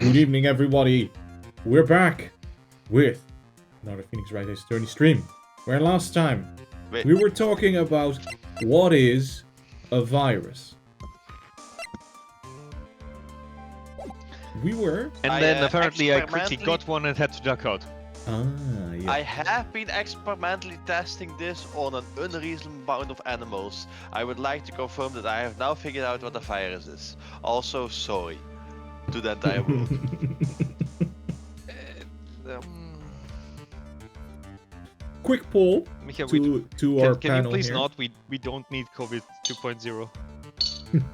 Good evening, everybody. We're back with another Phoenix Wright Attorney stream. Where last time we were talking about what is a virus. We were. And then apparently I quickly got one and had to duck out. Yeah. I have been experimentally testing this on an unreasonable amount of animals. I would like to confirm that I have now figured out what a virus is. Also, sorry to the entire world. Quick poll Micha, to our can panel you please here. not? We don't need COVID 2.0.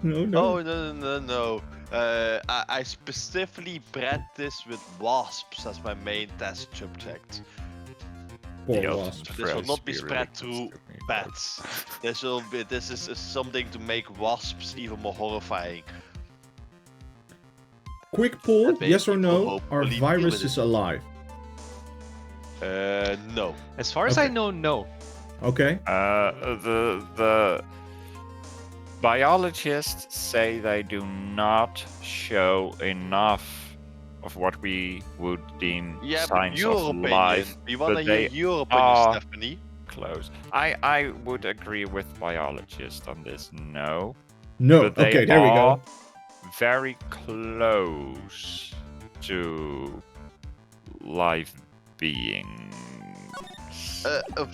No. Oh, no. I specifically bred this with wasps as my main test subject. Poor Yeah. wasp. This will not be spread to bats. This is something to make wasps even more horrifying. Quick poll, And yes or people no? hope Are will deal with viruses it. alive? No. As far as Okay. I know, no. Okay. The biologists say they do not show enough of what we would deem Yeah, but signs your of opinion. life. We want to but hear they your opinion, are Stephanie. close. I would agree with biologists on this. No. No. But they Okay, there we are go. very close to live beings.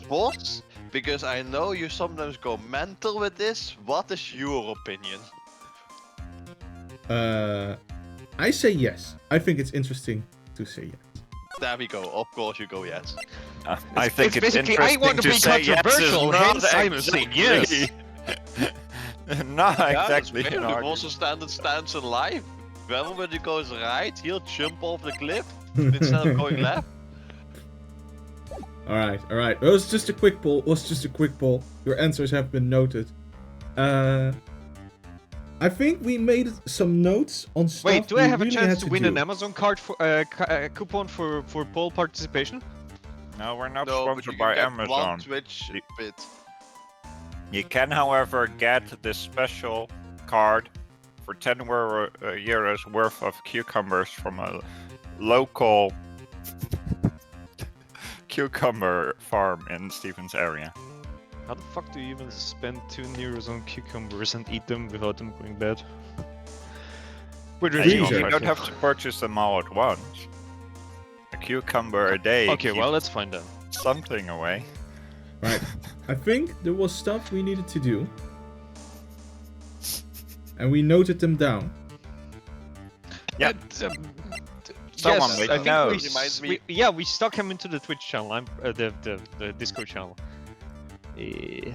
What? Because I know you sometimes go mental with this. What is your opinion? I say yes. I think it's interesting to say yes. There we go. Of course you go yes. I think it's basically, I interesting want to be say yes is controversial, not hence I'm saying yes. exactly- Not Yeah, exactly. that's an fair. We've argument. also standard stance in life. If everybody goes right, he'll jump off the cliff instead of going left. Alright. It was just a quick poll. Your answers have been noted. I think we made some notes on stuff. Wait, do I we have a really chance had to win do. an Amazon card for coupon for poll participation? No, we're not No, but you sponsored can by get Amazon. one Twitch bit. You can, however, get this special card for 10 euros worth of cucumbers from a local cucumber farm in Stevens area. How the fuck do you even spend 2 euros on cucumbers and eat them without them going bad? With And Freezer. you don't have to purchase them all at once. A cucumber a day. Okay, well, keeps let's find out. something away. Right. I think there was stuff we needed to do. And we noted them down. Yeah. yes, Someone I made think notes. Reminds me- we stuck him into the Twitch channel, the Discord channel.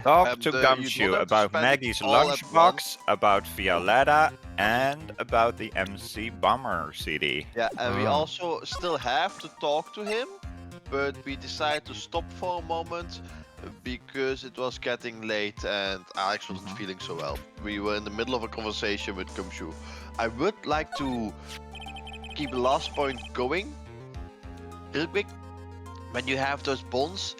Talk to you Gumshoe don't have to about spend Maggie's it all at lunchbox, about Violetta, and about the MC Bummer CD. Yeah, and we Ah. also still have to talk to him, but we decided to stop for a moment because it was getting late and Alex wasn't feeling so well. We were in the middle of a conversation with Gumshoe. I would like to keep the last point going real quick. When you have those bonds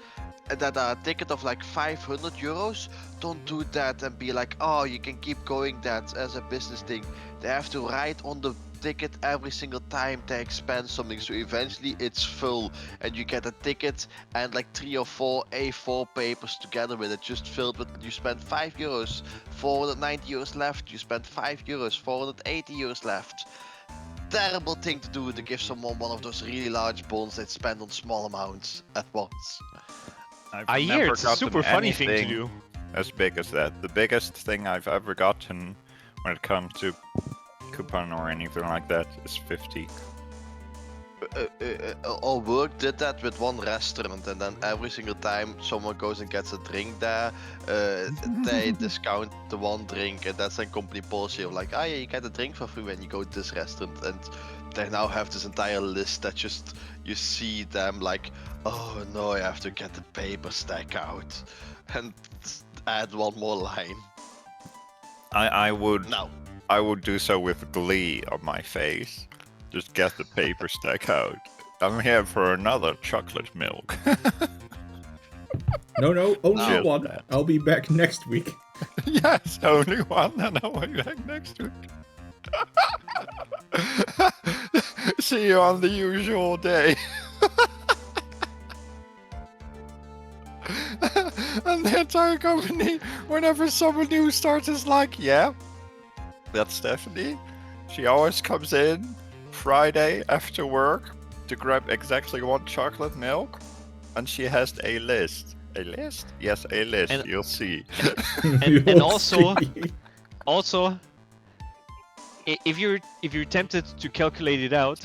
that are a ticket of like 500 euros, don't do that and be like, oh, you can keep going that as a business thing. They have to write on the ticket every single time they expand something, so eventually it's full and you get a ticket and like 3 or 4 A4 papers together with it, just filled with, you spend 5 euros, 490 euros left, you spend 5 euros, 480 euros left. Terrible thing to do, to give someone one of those really large bonds that spend on small amounts at once. I hear never it's a gotten super funny thing to anything do. as big as that. The biggest thing I've ever gotten when it comes to coupon or anything like that is 50. Our work did that with one restaurant, and then every single time someone goes and gets a drink there, they discount the one drink, and that's a company policy of like, ah, yeah, you get a drink for free when you go to this restaurant, and they now have this entire list that just, you see them like, oh no, I have to get the paper stack out, and add one more line. I would No. I would do so with glee on my face. Just get the paper stack out. I'm here for another chocolate milk. No, only Just one. that. I'll be back next week. Yes, only one, and I'll be back next week. see you on the usual day. And the entire company, whenever someone new starts, is like, yeah, that's Stephanie. She always comes in Friday after work to grab exactly 1 chocolate milk, and she has a list. A list? Yes, a list. And- You'll see. And also, if you're tempted to calculate it out,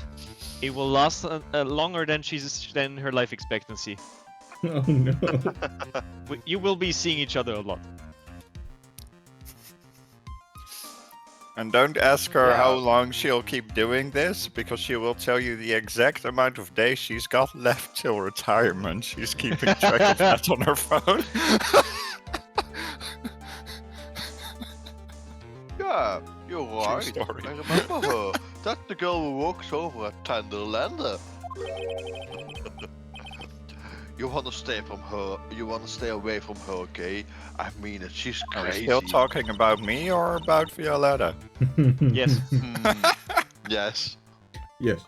it will last longer than her life expectancy. Oh no. You will be seeing each other a lot. And don't ask her Yeah. how long she'll keep doing this, because she will tell you the exact amount of days she's got left till retirement. She's keeping track of that on her phone. Yeah, you're right. story. I remember her. That's the girl who walks over at Tenderlander. You wanna stay from her. You wanna stay away from her, okay? I mean it. She's Are we crazy. still talking about me or about Violetta? Yes. Yes. Yes.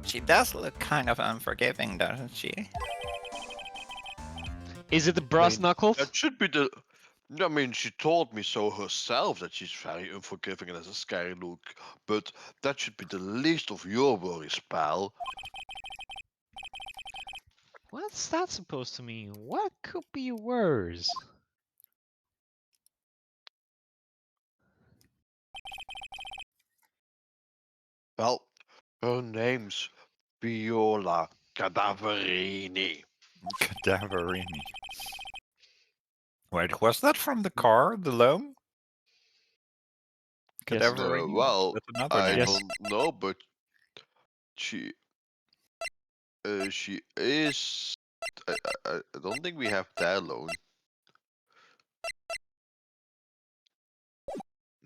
She does look kind of unforgiving, doesn't she? Is it the brass knuckles? That should be the. I mean, she told me so herself that she's very unforgiving and has a scary look. But that should be the least of your worries, pal. What's that supposed to mean? What could be worse? Well, her name's Viola Cadaverini. Cadaverini. Wait, was that from the car, the loan? Yes. Cadaverini? Well, That's another I name. Yes. don't know, but she is. I don't think we have that loan.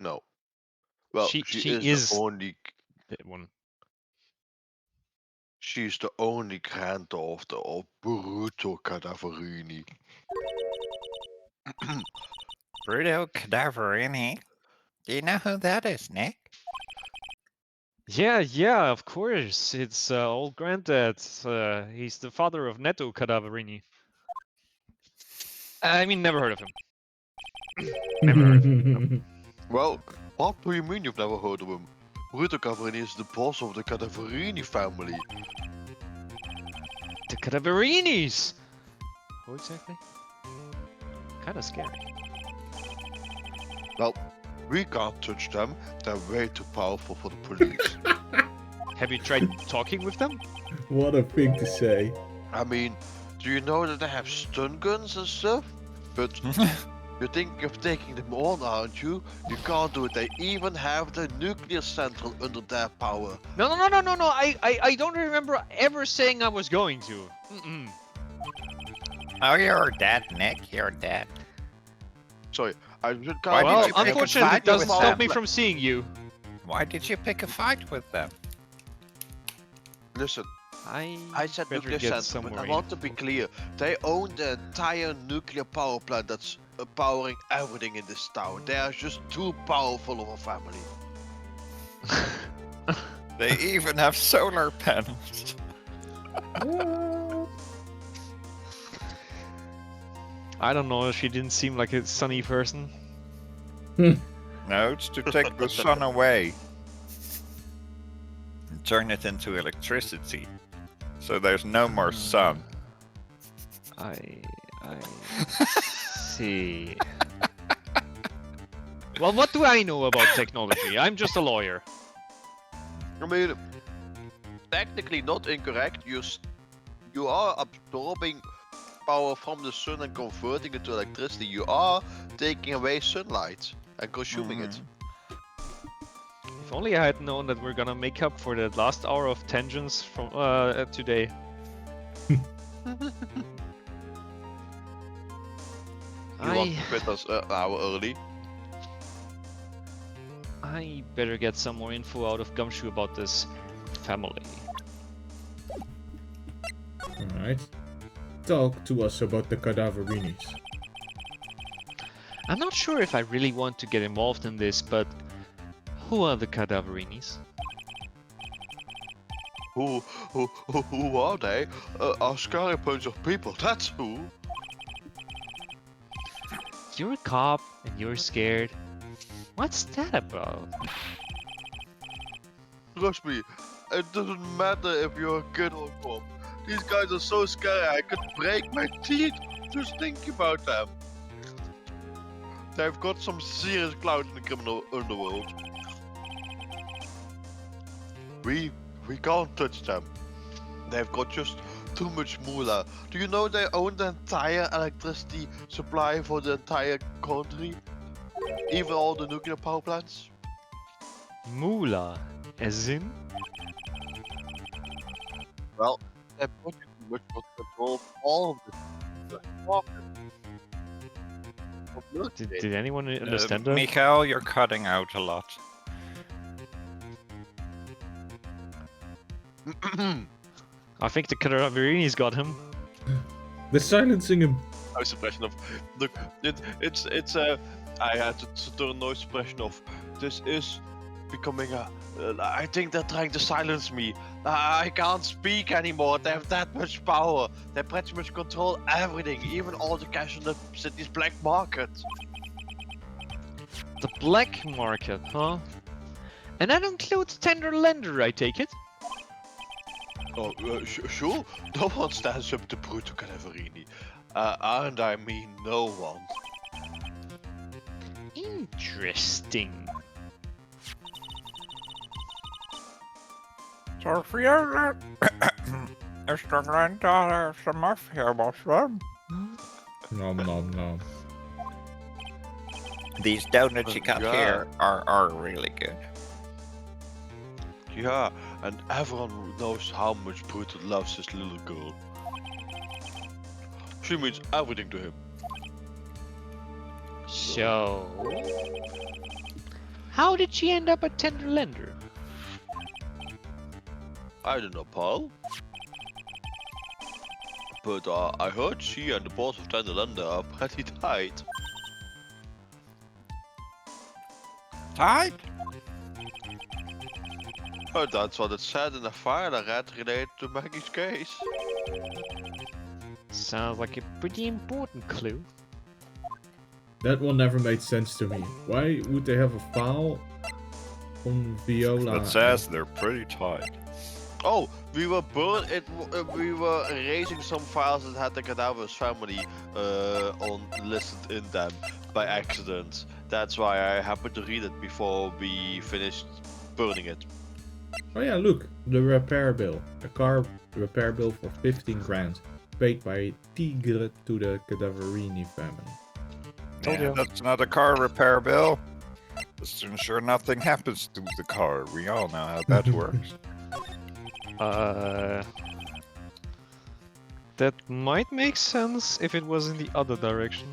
No. Well, She is the only. that one. She's the only granddaughter of Bruto Cadaverini. Bruto Cadaverini? Do you know who that is, Nick? Yeah, of course. It's old granddad. He's the father of Netto Cadaverini. I mean, never heard of him. Never heard of him. Well, what do you mean you've never heard of him? Bruto Cadaverini is the boss of the Cadaverini family. The Cadaverinis! Who exactly? Kinda scary. Well, we can't touch them. They're way too powerful for the police. Have you tried talking with them? What a thing to say. I mean, do you know that they have stun guns and stuff? But you think of taking them on, aren't you? You can't do it. They even have the nuclear central under their power. No. I don't remember ever saying I was going to. Mm-mm. Oh, you're dead, Nick. You're dead. Sorry, I should Why count. did Well, you pick a unfortunately, fight it doesn't with stop them? me from seeing you. Why did you pick a fight with them? Listen, I said better nuclear get center, but somewhere I want to be clear. They own the entire nuclear power plant that's powering everything in this town. They are just too powerful of a family. They even have solar panels. I don't know. She didn't seem like a sunny person. No, it's to take the sun away. And turn it into electricity. So there's no more sun. I see. Well, what do I know about technology? I'm just a lawyer. I mean, technically not incorrect. You are absorbing power from the sun and converting it to electricity. You are taking away sunlight and consuming it. If only I had known that we're gonna make up for the last hour of tangents from today. You want to quit us an hour early? I better get some more info out of Gumshoe about this family. Alright. Talk to us about the Cadaverinis. I'm not sure if I really want to get involved in this, but Who are the Cadaverinis? Who are they? A scary bunch of people, that's who. You're a cop and you're scared. What's that about? Trust me, it doesn't matter if you're a kid or a cop. These guys are so scary, I could break my teeth just thinking about them. They've got some serious clout in the criminal underworld. We can't touch them. They've got just too much moolah. Do you know they own the entire electricity supply for the entire country? Even all the nuclear power plants? Moolah, as in? Well, they've got too much control of all of this. Did anyone understand that? Michael, you're cutting out a lot. I think the Cadaverinis got him. They're silencing him. Noise suppression of. Look, it's I had to turn noise suppression off. This is becoming a. I think they're trying to silence me. I can't speak anymore. They have that much power. They pretty much control everything, even all the cash in the city's black market. The black market, huh? And that includes tender lender, I take it? Oh, sure. No one stands up to Bruto Cadaverini. And I mean no one. Interesting. Sophia, is the granddaughter of the mafia boss then? Nom nom nom. These donuts you got Yeah. here are really good. Yeah, and everyone knows how much Bruto loves his little girl. She means everything to him. So... how did she end up a tender lender? I don't know, Paul. But I heard she and the boss of Tenderlander are pretty tight. Tight? Oh, that's what it said in the file I read related to Maggie's case. Sounds like a pretty important clue. That one never made sense to me. Why would they have a file on Viola? It says they're pretty tight. Oh, we were we were erasing some files that had the Cadaver's family listed in them by accident. That's why I happened to read it before we finished burning it. Oh yeah, look, the repair bill. A car repair bill for 15 grand, paid by Tigre to the Cadaverini family. Yeah, that's not a car repair bill. Just to ensure nothing happens to the car. We all know how that works. That might make sense if it was in the other direction.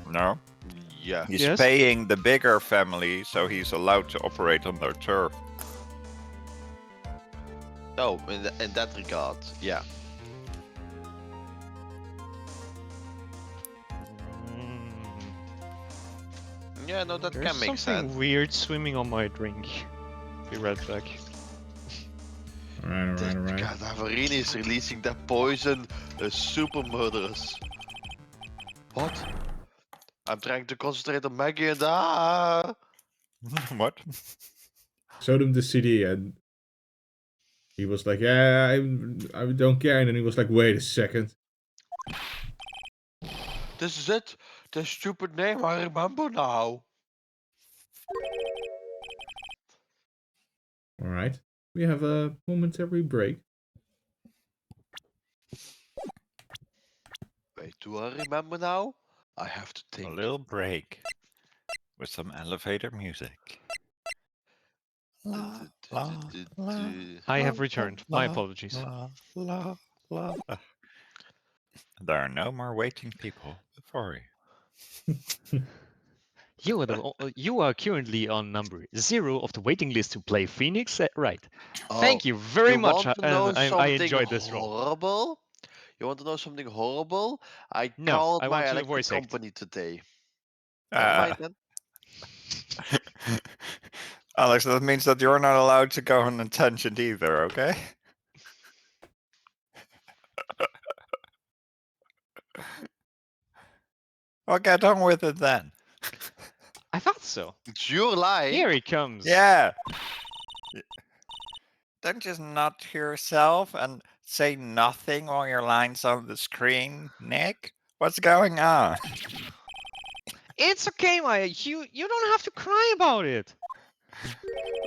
No? Yeah. He's Yes? paying the bigger family, so he's allowed to operate on their turf. Oh, in that regard, yeah. Yeah, no, that There's can make something sense. weird swimming on my drink. Be right back. Alright. Cadaverini is releasing that poison, super murderous. What? I'm trying to concentrate on Maggie and What? Showed him the CD and he was like, yeah, I don't care. And then he was like, wait a second. This is it. The stupid name I remember now. Alright, we have a momentary break. Wait, do I remember now? I have to A think. little break with some elevator music. I have returned. My apologies. There are no more waiting people before you. You are currently on number 0 of the waiting list to play Phoenix. Right. Oh, Thank you very much. Want to know I something enjoyed this role. horrible? You want to know something horrible? I No, called I my want to electric voice act. company today. Never mind then. Alex, that means that you're not allowed to go on a tangent either, okay? Well, get on with it then. I thought so. It's your lie. Here he comes. Yeah. Don't just nod to yourself and say nothing while your line's on the screen, Nick. What's going on? It's okay, Maya. You don't have to cry about it.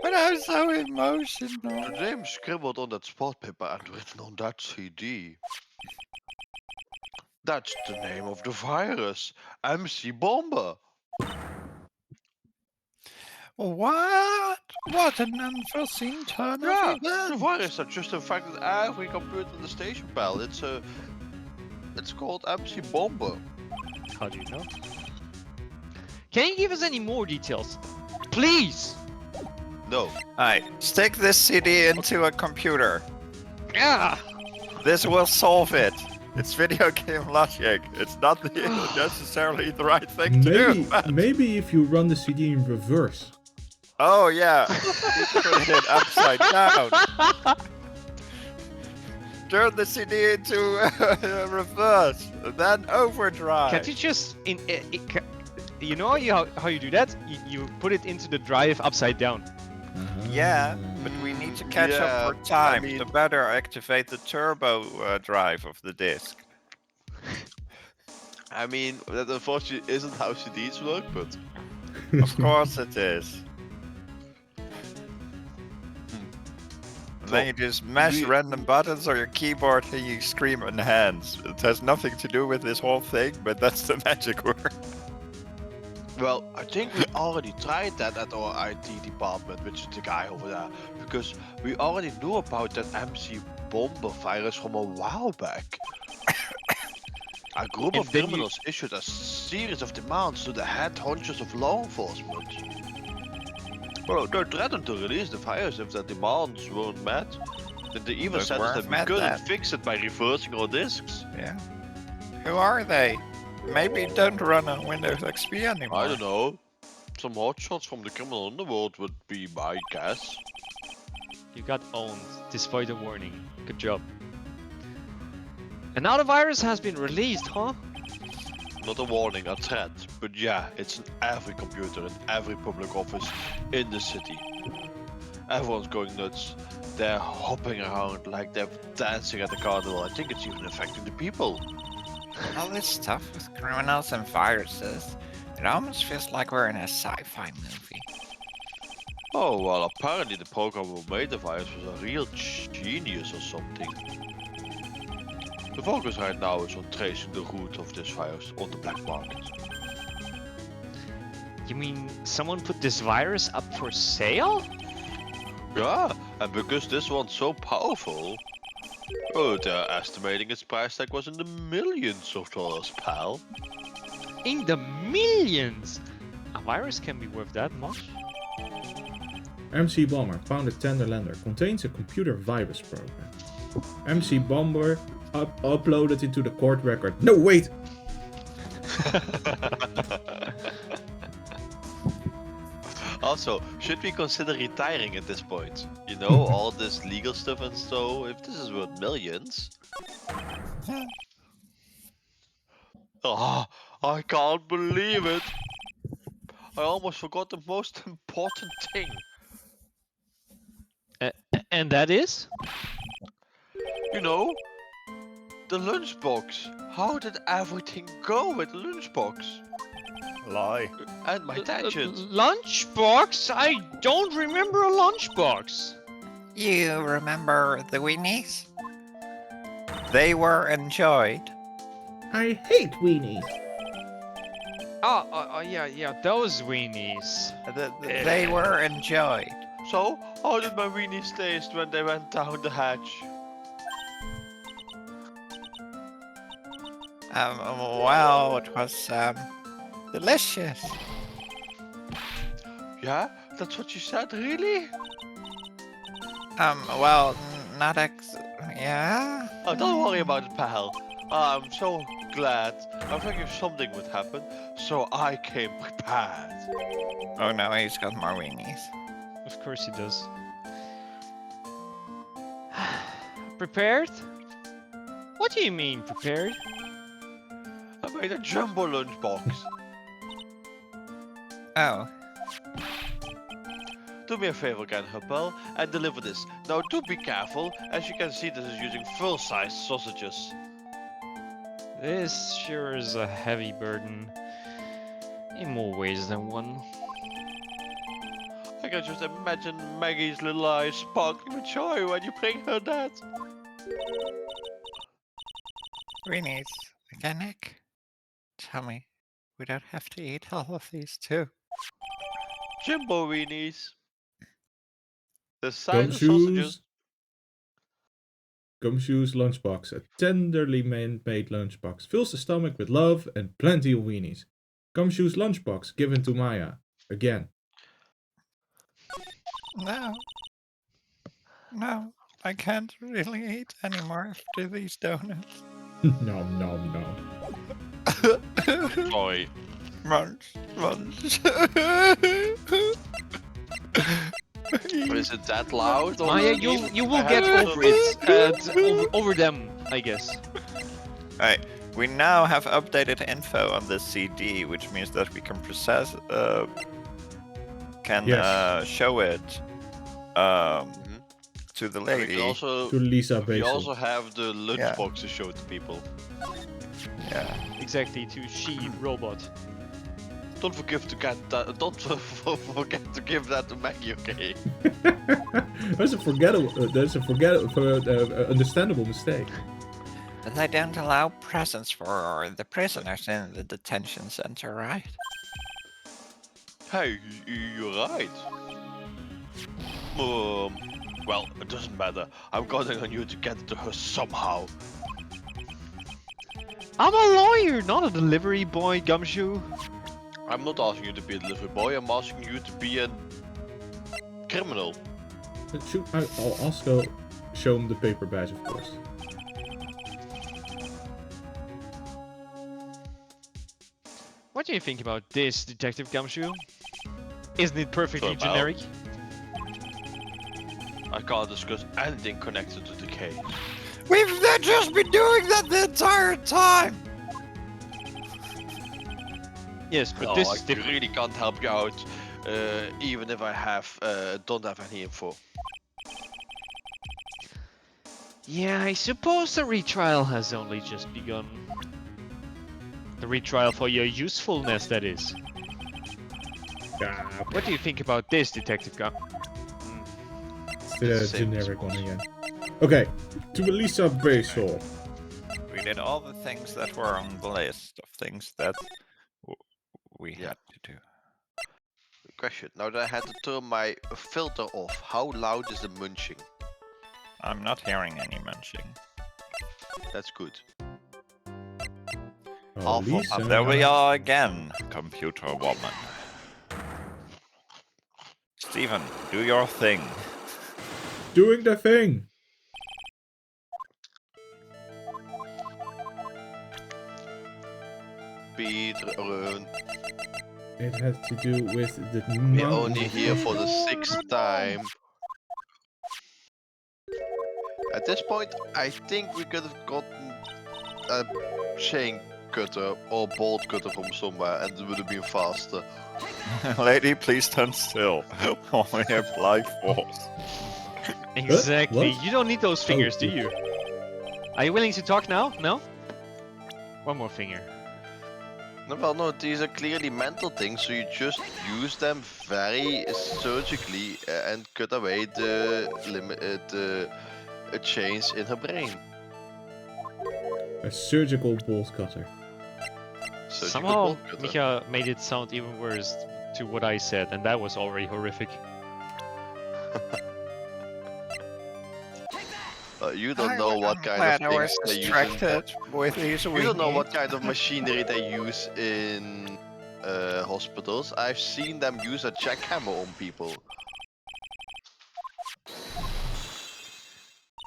But I'm so emotional. The name scribbled on that spot paper and written on that CD. That's the name of the virus. MC Bomber. What? What an unforeseen turn Yeah, of the events. virus that just infected every computer in the station, pal. It's called MC Bomber. How do you know? Can you give us any more details? Please! No. Alright, stick this CD into a computer. Yeah! This will solve it. It's video game logic. It's not necessarily the right thing to do. Maybe if you run the CD in reverse. Oh yeah, put it upside down. Turn the CD into reverse, then overdrive. Can't you just you know how you do that? You put it into the drive upside down. Yeah, but we need to catch up for time to better activate the turbo drive of the disc. I mean, that unfortunately isn't how CDs work, but... Of course it is. And then you just mash random buttons on your keyboard and you scream enhance. It has nothing to do with this whole thing, but that's the magic word. Well, I think we already tried that at our IT department, which is the guy over there, because we already knew about that MC Bomber virus from a while back. A group of criminals issued a series of demands to the head honchos of law enforcement. Well, they threatened to release the virus if their demands weren't met. And they even said that we couldn't fix it by reversing our disks. Yeah. Who are they? Maybe don't run on Windows XP anymore. I don't know. Some hotshots from the criminal underworld would be my guess. You got owned, despite the warning. Good job. And now the virus has been released, huh? Not a warning, a threat. But yeah, it's in every computer in every public office in the city. Everyone's going nuts. They're hopping around like they're dancing at the carnival. I think it's even affecting the people. All this stuff with criminals and viruses, it almost feels like we're in a sci-fi movie. Oh, well, apparently the programmer who made the virus was a real genius or something. The focus right now is on tracing the root of this virus on the black market. You mean someone put this virus up for sale? Yeah, and because this one's so powerful, oh, they're estimating its price tag was in the millions of dollars, pal. In the millions? A virus can be worth that much? MC Bomber, found at Tender Lander, contains a computer virus program. MC Bomber uploaded into the court record. No, wait! Also, should we consider retiring at this point? You know, all this legal stuff and so, if this is worth millions. Oh, I can't believe it. I almost forgot the most important thing. And that is? You know, the lunchbox. How did everything go with the lunchbox? Lie. And my tangent. Lunchbox? I don't remember a lunchbox. You remember the weenies? They were enjoyed. I hate weenies. Oh, yeah, those weenies. They were enjoyed. So, how did my weenies taste when they went down the hatch? Well, it was, delicious. Yeah? That's what you said, really? Well, not yeah? Oh, don't worry about it, pal. I'm so glad. I figured something would happen, so I came prepared. Oh no, he's got more weenies. Of course he does. Prepared? What do you mean, prepared? I made a jumbo lunchbox. Oh, Do me a favor, Ken and deliver this. Now do be careful, as you can see this is using full-size sausages. This sure is a heavy burden. In more ways than one. I can just imagine Maggie's little eyes sparkling with joy when you bring her that. weenies. Again, Nick? Tell me, we don't have to eat all of these too. Jumbo weenies. The size of sausages. Gumshoe's lunchbox, a tenderly made lunchbox, fills the stomach with love and plenty of weenies. Gumshoe's lunchbox, given to Maya. Again. No, I can't really eat anymore after these donuts. Nom nom nom. Joy. Munch. Is it that loud? Or Maya, you will get over it. Over them, I guess. Alright, we now have updated info on the CD, which means that we can process, show it to the We lady. can also, To Lisa we Basil. also have the lunchbox to show to people. Yeah. Exactly, to she robot. Don't forget to get that. Don't forget to give that to Maggie, okay? That's a understandable mistake. They don't allow presents for the prisoners in the detention center, right? Hey, you're right. Well, it doesn't matter. I'm counting on you to get it to her somehow. I'm a lawyer, not a delivery boy, Gumshoe. I'm not asking you to be a delivery boy. I'm asking you to be a criminal. I'll also show him the paper badge, of course. What do you think about this, Detective Gumshoe? Isn't it perfectly Well, generic? I can't discuss anything connected to the case. We've just been doing that the entire time! Yes, but No, this I is different. really can't help you out, even if I don't have any info. Yeah, I suppose the retrial has only just begun. The retrial for your usefulness, that is. What do you think about this, Detective Gum? It's the generic one again. Okay, to Elisa Basil. We did all the things that were on the list of things that we had to do. Question. Now that I had to turn my filter off, how loud is the munching? I'm not hearing any munching. That's good. Oh, Alpha, Lisa. There we are again, computer woman. Steven, do your thing. Doing the thing. Peter, It has to do with the we're only here for the 6th time. At this point, I think we could have gotten a chain cutter or bolt cutter from somewhere and it would have been faster. Lady, please stand still. I have life force. Exactly. What? You don't need those fingers, do yeah. you? Are you willing to talk now? No? One more finger. No, well, no, these are clearly mental things, so you just use them very surgically and cut away the chains in her brain. A surgical bolt cutter. Surgical Somehow, bolt cutter. Mika made it sound even worse to what I said, and that was already horrific. You don't know what kind of things they use. With these You don't know what kind of machinery they use in hospitals. I've seen them use a jackhammer on people.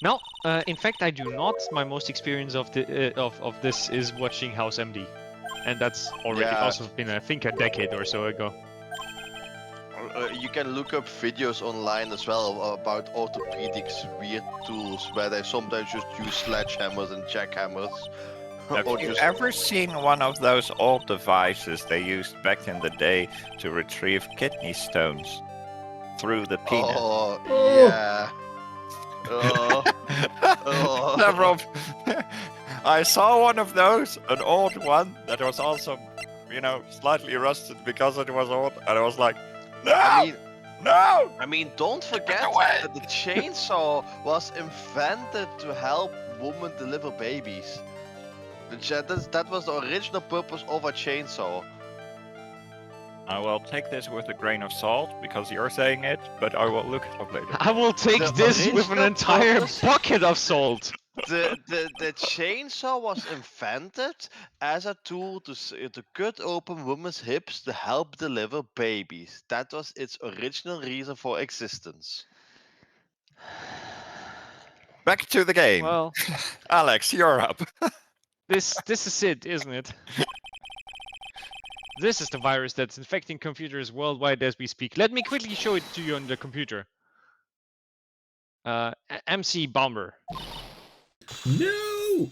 No, in fact, I do not. My most experience of the of this is watching House MD, and that's already Yeah. also been, I think, a decade or so ago. You can look up videos online as well about orthopedics weird tools where they sometimes just use sledgehammers and jackhammers. Have or you just ever seen one of those old devices they used back in the day to retrieve kidney stones through the penis? Oh Oh. yeah. Oh. Oh. Several. I saw one of those, an old one that was also, slightly rusted because it was old, and I was like, no, no. I mean, don't forget away! that the chainsaw was invented to help women deliver babies. That was the original purpose of a chainsaw. I will take this with a grain of salt because you're saying it, but I will look it up later. I will take The this with an original entire purpose- bucket of salt. The chainsaw was invented as a tool to cut open women's hips to help deliver babies. That was its original reason for existence. Back to the game. Well, Alex, you're up. this is it, isn't it? This is the virus that's infecting computers worldwide as we speak. Let me quickly show it to you on the computer. MC Bomber. No!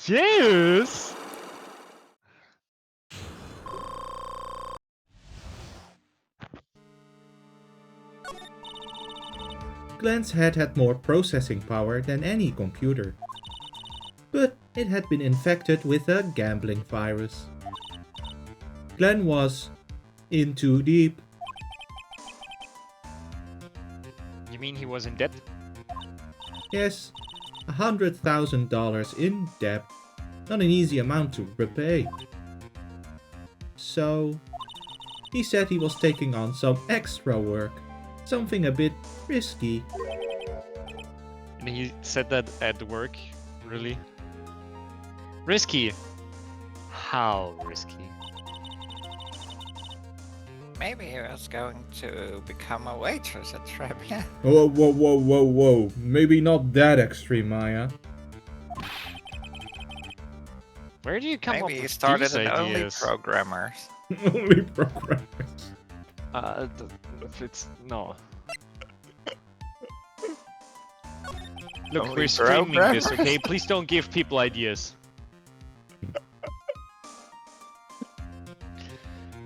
Yes! Glenn's head had more processing power than any computer. But it had been infected with a gambling virus. Glenn was in too deep. You mean he was in debt? Yes, $100,000 in debt. Not an easy amount to repay. So, he said he was taking on some extra work. Something a bit risky. And he said that at work? Really? Risky? How risky? Maybe he was going to become a waitress at Tribulation. Whoa, whoa, whoa, whoa, whoa. Maybe not that extreme, Maya. Where do you come up Maybe he with started these an Only ideas? Programmers. Only programmers. It's no. Look, Only we're streaming this, programmers? okay? Please don't give people ideas.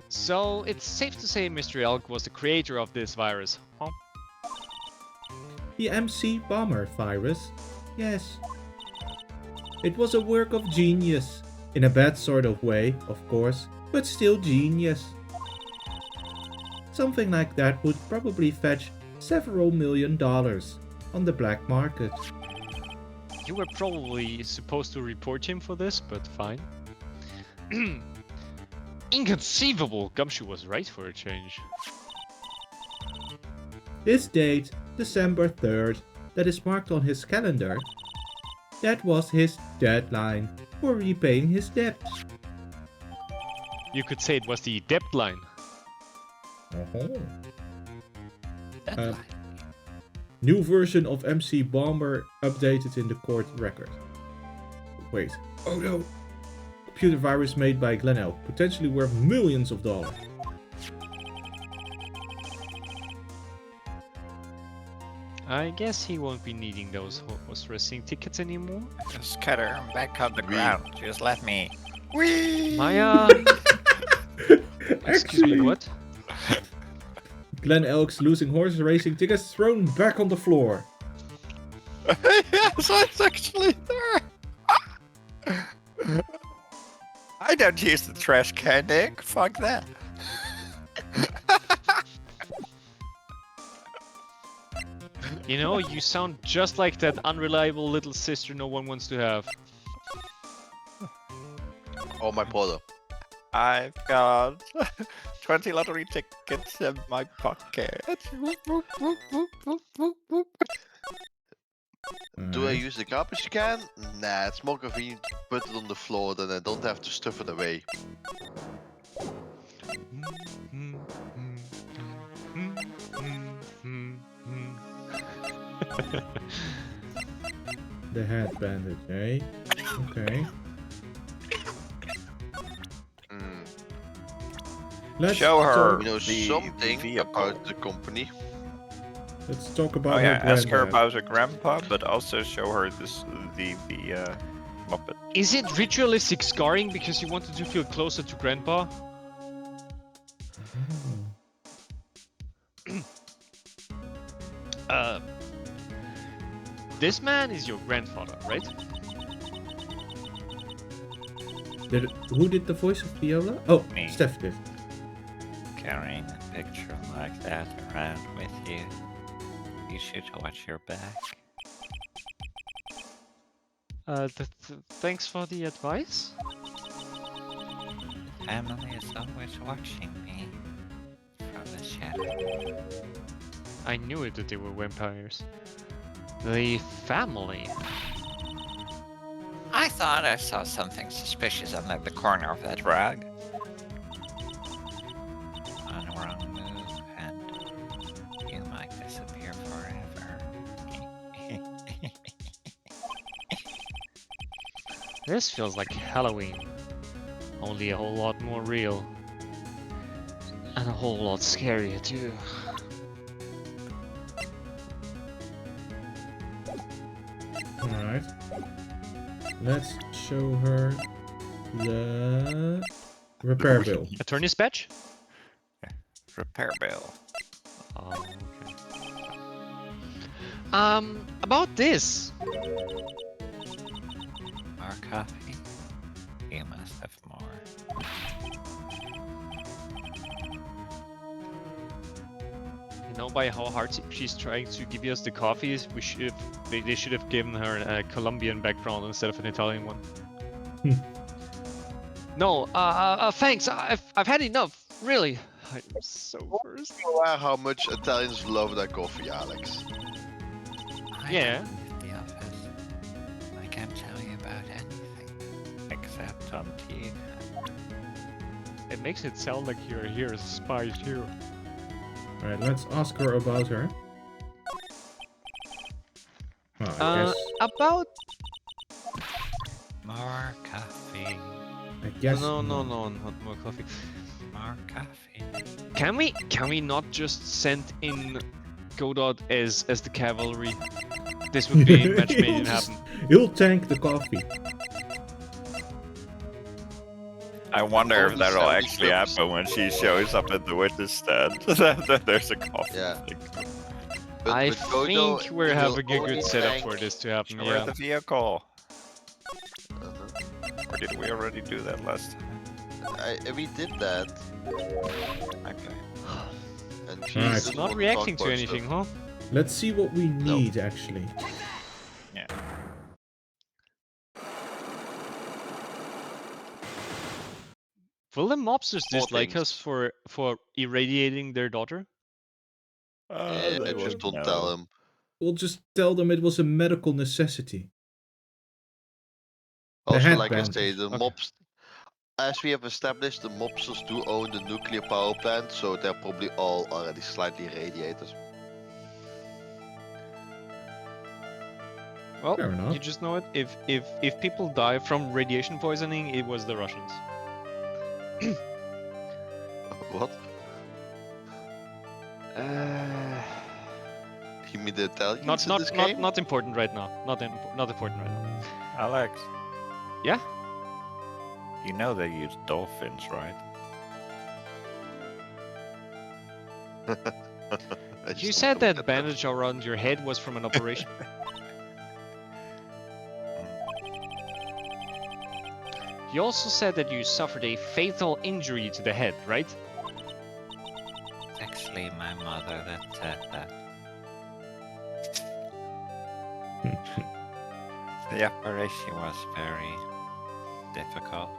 So, it's safe to say Mr. Elk was the creator of this virus, huh? The MC Bomber virus? Yes. It was a work of genius. In a bad sort of way, of course, but still genius. Something like that would probably fetch several $1 million on the black market. You were probably supposed to report him for this, but fine. Inconceivable! Gumshoe was right for a change. This date, December 3rd, that is marked on his calendar, that was his deadline for repaying his debt. You could say it was the debt line. New version of MC Bomber updated in the court record. Wait. Oh no. Computer virus made by Glenn Elk, potentially worth millions of dollars. I guess he won't be needing those horse racing tickets anymore. Just scatter him back on the ground. Just let me. Whee! Maya! Excuse me, what? Glenn Elk's losing horse racing tickets thrown back on the floor. Yes, it's actually there. I don't use the trash can, Nick. Fuck that. You know, you sound just like that unreliable little sister no one wants to have. Oh, my brother. I've got 20 lottery tickets in my pocket. Do I use the garbage can? Nah, it's more convenient to put it on the floor than I don't have to stuff it away. The head bandage, eh? Okay. Hmm. Let's Show her. talk, We know The something vehicle. about the company. let's talk about Oh her yeah, ask her granddad. about her grandpa, but also show her the Muppet. Is it ritualistic scarring because you wanted to feel closer to Grandpa? Uh, this man is your grandfather, right? Who did the voice of Viola? Oh, Me. Steph did. Carrying a picture like that around with you. You should watch your back. Thanks for the advice. Family is always watching me from the shadow. I knew it that they were vampires. The family. I thought I saw something suspicious under the corner of that rug. On a wrong move, and you might disappear forever. This feels like Halloween. Only a whole lot more real. And a whole lot scarier too. Alright. Let's show her the repair bill. Attorney's badge? Repair bill. Oh, okay. About this. More coffee? You must have more. You know, by how hard she's trying to give us the coffees, they should have given her a Colombian background instead of an Italian one. No, thanks. I've had enough. Really. I'm so thirsty. You aware how much Italians love their coffee, Alex? Yeah. At the office. I can't tell you about anything except on TV. It makes it sound like you're here as a spy too. Alright, let's ask her about her. Oh, I guess. About More coffee. I guess. no, not more coffee. More coffee. Can we not just send in Godot as the cavalry? This would be match made in heaven. He'll tank the coffee. I wonder if Only that'll 70 actually cups. happen when she shows up at the witness stand. That there's a coffee. Yeah. thing. But I with Godo, think we're it will having a only good setup tank- for this to happen. Show her Yeah. the vehicle. Uh-huh. Or did we already do that last time? We did that, Okay. and she Alright. doesn't Not want reacting talk to about anything, stuff. huh? Let's see what we need actually. Yeah. Will the mobsters More dislike us things. for irradiating their daughter? Yeah, They just won't don't tell know. him. We'll just tell them it was a medical necessity. The Also, like I headband. say, the Okay. mobs. As we have established, the mobsters do own the nuclear power plant, so they're probably all already slightly irradiated. Well, Fair enough. you just know it. If people die from radiation poisoning, it was the Russians. What? You mean the Italians in this game? Not important right now. Not important right now. Alex, Yeah. you know they use dolphins, right? I just You don't said that get bandage around your head was from an operation. You also said that you suffered a fatal injury to the head, right? It's actually my mother that said that. The operation was very difficult,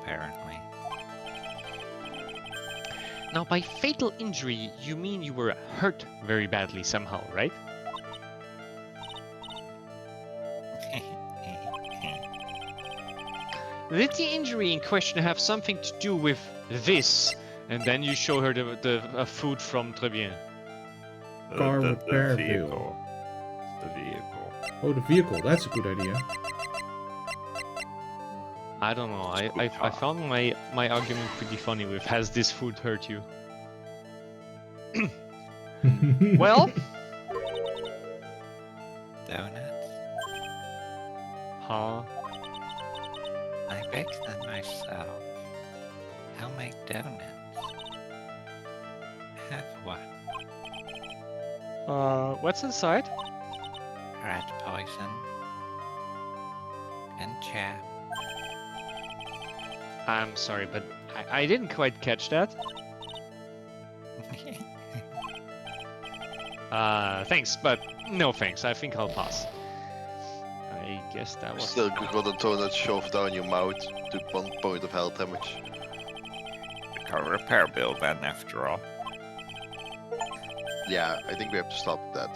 apparently. Now, by fatal injury, you mean you were hurt very badly somehow, right? Did the injury in question have something to do with this? And then you show her the food from Tribulation. Car repair bill. vehicle. The vehicle. Oh, the vehicle. That's a good idea. I don't know. I found my argument pretty funny with has this food hurt you? Well, Donuts? huh? I baked them myself. I'll make donuts. Have one. What's inside? Rat poison. And jam. I'm sorry, but I didn't quite catch that. Thanks, but no thanks. I think I'll pass. I guess that was Still got a donut shoved down your mouth to 1 point of health damage. A repair bill then, after all. Yeah, I think we have to stop that.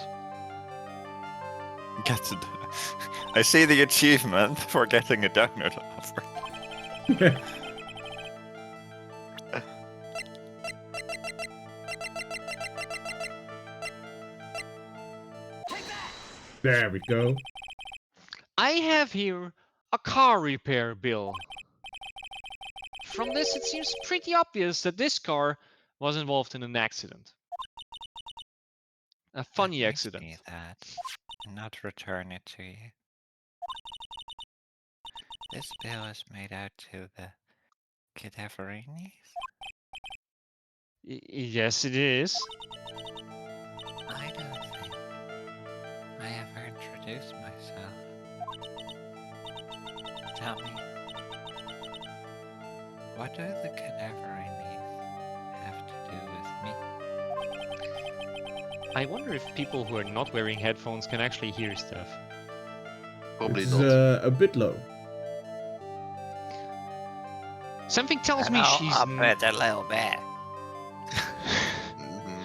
Get it. I see the achievement for getting a donut offer. There we go. I have here a car repair bill. From this, it seems pretty obvious that this car was involved in an accident. A funny Let me accident. see that. And not return it to you. This bill is made out to the cadaverinis? Yes, it is. I don't think I ever introduced myself. Tell me, what do the cadaverinis have to do with me? I wonder if people who are not wearing headphones can actually hear stuff. Probably It's not. a bit low. Something tells me she's. Up it a little bit. Mhm.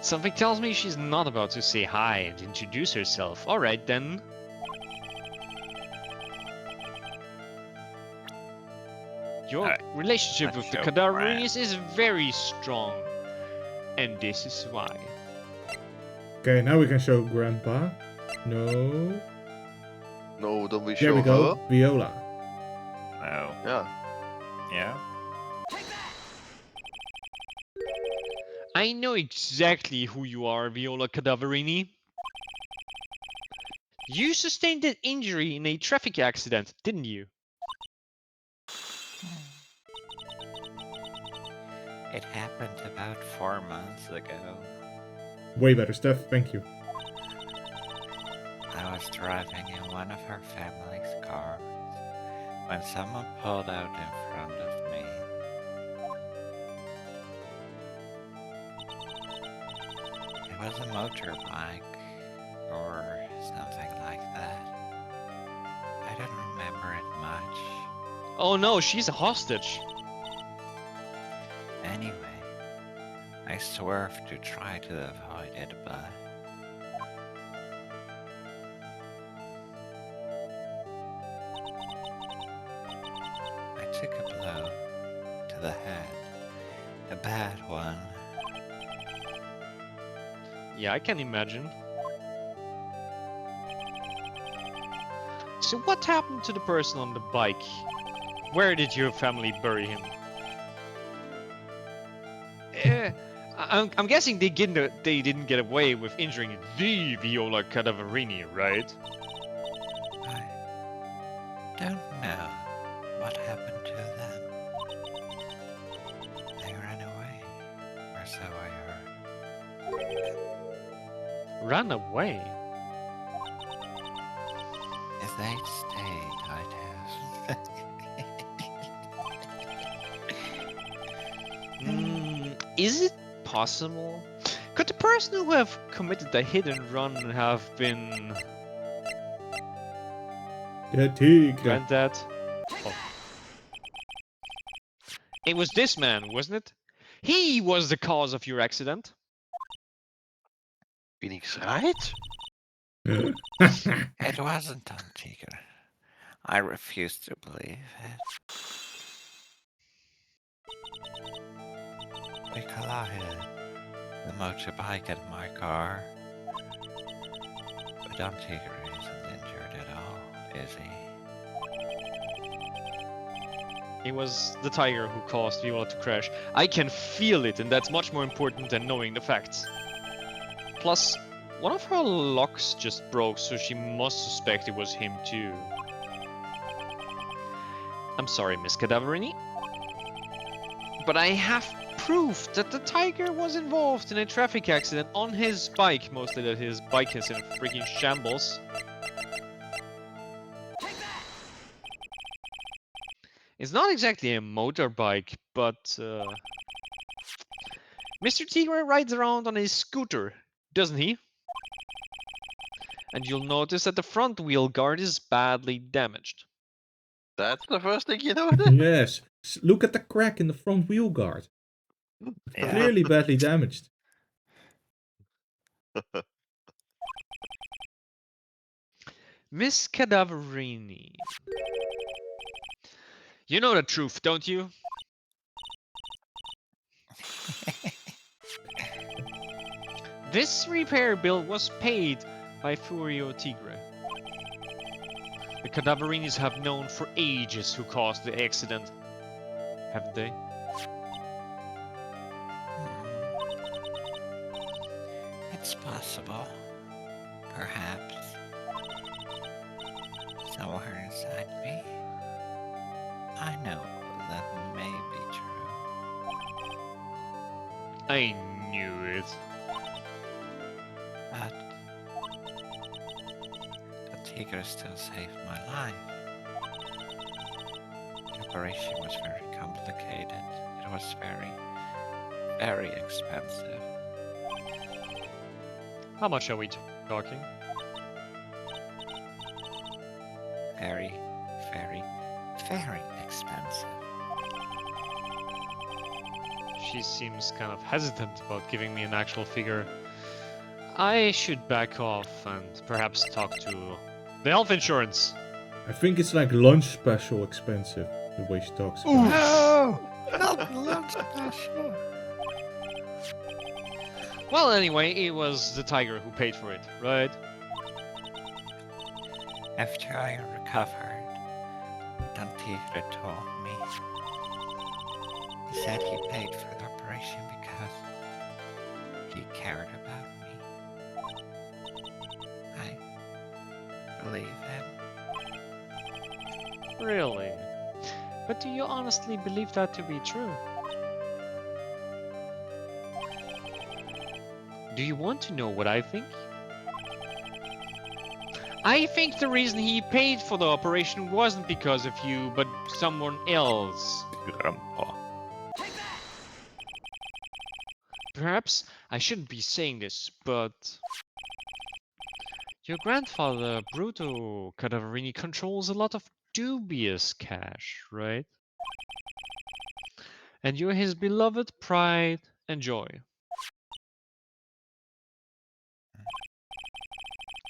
Something tells me she's not about to say hi and introduce herself. Alright then. Your Alright, relationship let's with the show Cadaverinis is very strong. And this is why. Okay, now we can show Grandpa. No. No, don't we There show we go. her? Viola. No. Yeah. Yeah? I know exactly who you are, Viola Cadaverini. You sustained an injury in a traffic accident, didn't you? It happened about 4 months ago. Way better stuff, thank you. I was driving in one of her family's cars when someone pulled out in front of me. It was a motorbike or something like that. I don't remember it much. Oh no, she's a hostage. Anyway, I swerved to try to avoid it, but I took a blow to the head. A bad one. Yeah, I can imagine. So what happened to the person on the bike? Where did your family bury him? I'm guessing they didn't get away with injuring the Viola Cadaverini, right? I don't know what happened to them. They ran away, or so I heard. Ran away? If they'd stayed, I'd have. Is it possible? Could the person who have committed the hit and run have been The tigre. Granddad? Oh. It was this man, wasn't it? He was the cause of your accident. Phoenix Wright? It wasn't on Tigger. I refuse to believe it. We collided. The motorbike and my car. Don Tigger isn't injured at all, is he? It was the tiger who caused Viola to crash. I can feel it, and that's much more important than knowing the facts. Plus, one of her locks just broke, so she must suspect it was him too. I'm sorry, Miss Cadaverini, but I have proof that the tiger was involved in a traffic accident on his bike, mostly that his bike is in freaking shambles. It's not exactly a motorbike, but Mr. Tigre rides around on a scooter, doesn't he? And you'll notice that the front wheel guard is badly damaged. That's the first thing you notice? Yes. Look at the crack in the front wheel guard. Yeah. Clearly badly damaged. Miss Cadaverini. You know the truth, don't you? This repair bill was paid by Furio Tigre. The Cadaverinis have known for ages who caused the accident, haven't they? It's possible. Perhaps. Somewhere inside me, I know that may be true. I knew it. But the tiger still saved my life. The operation was very complicated. It was very, very expensive. How much are we talking? Very, very, very expensive. She seems kind of hesitant about giving me an actual figure. I should back off and perhaps talk to the health insurance. I think it's like lunch special expensive, the way she talks about it. No! Not lunch special. Well, anyway, it was the tiger who paid for it, right? After I recovered, Don Tigre told me. He said he paid for the operation because he cared about me. I believe him. Really? But do you honestly believe that to be true? Do you want to know what I think? I think the reason he paid for the operation wasn't because of you, but someone else. Grandpa. Perhaps I shouldn't be saying this, but your grandfather, Bruto Cadaverini, controls a lot of dubious cash, right? And you're his beloved pride and joy.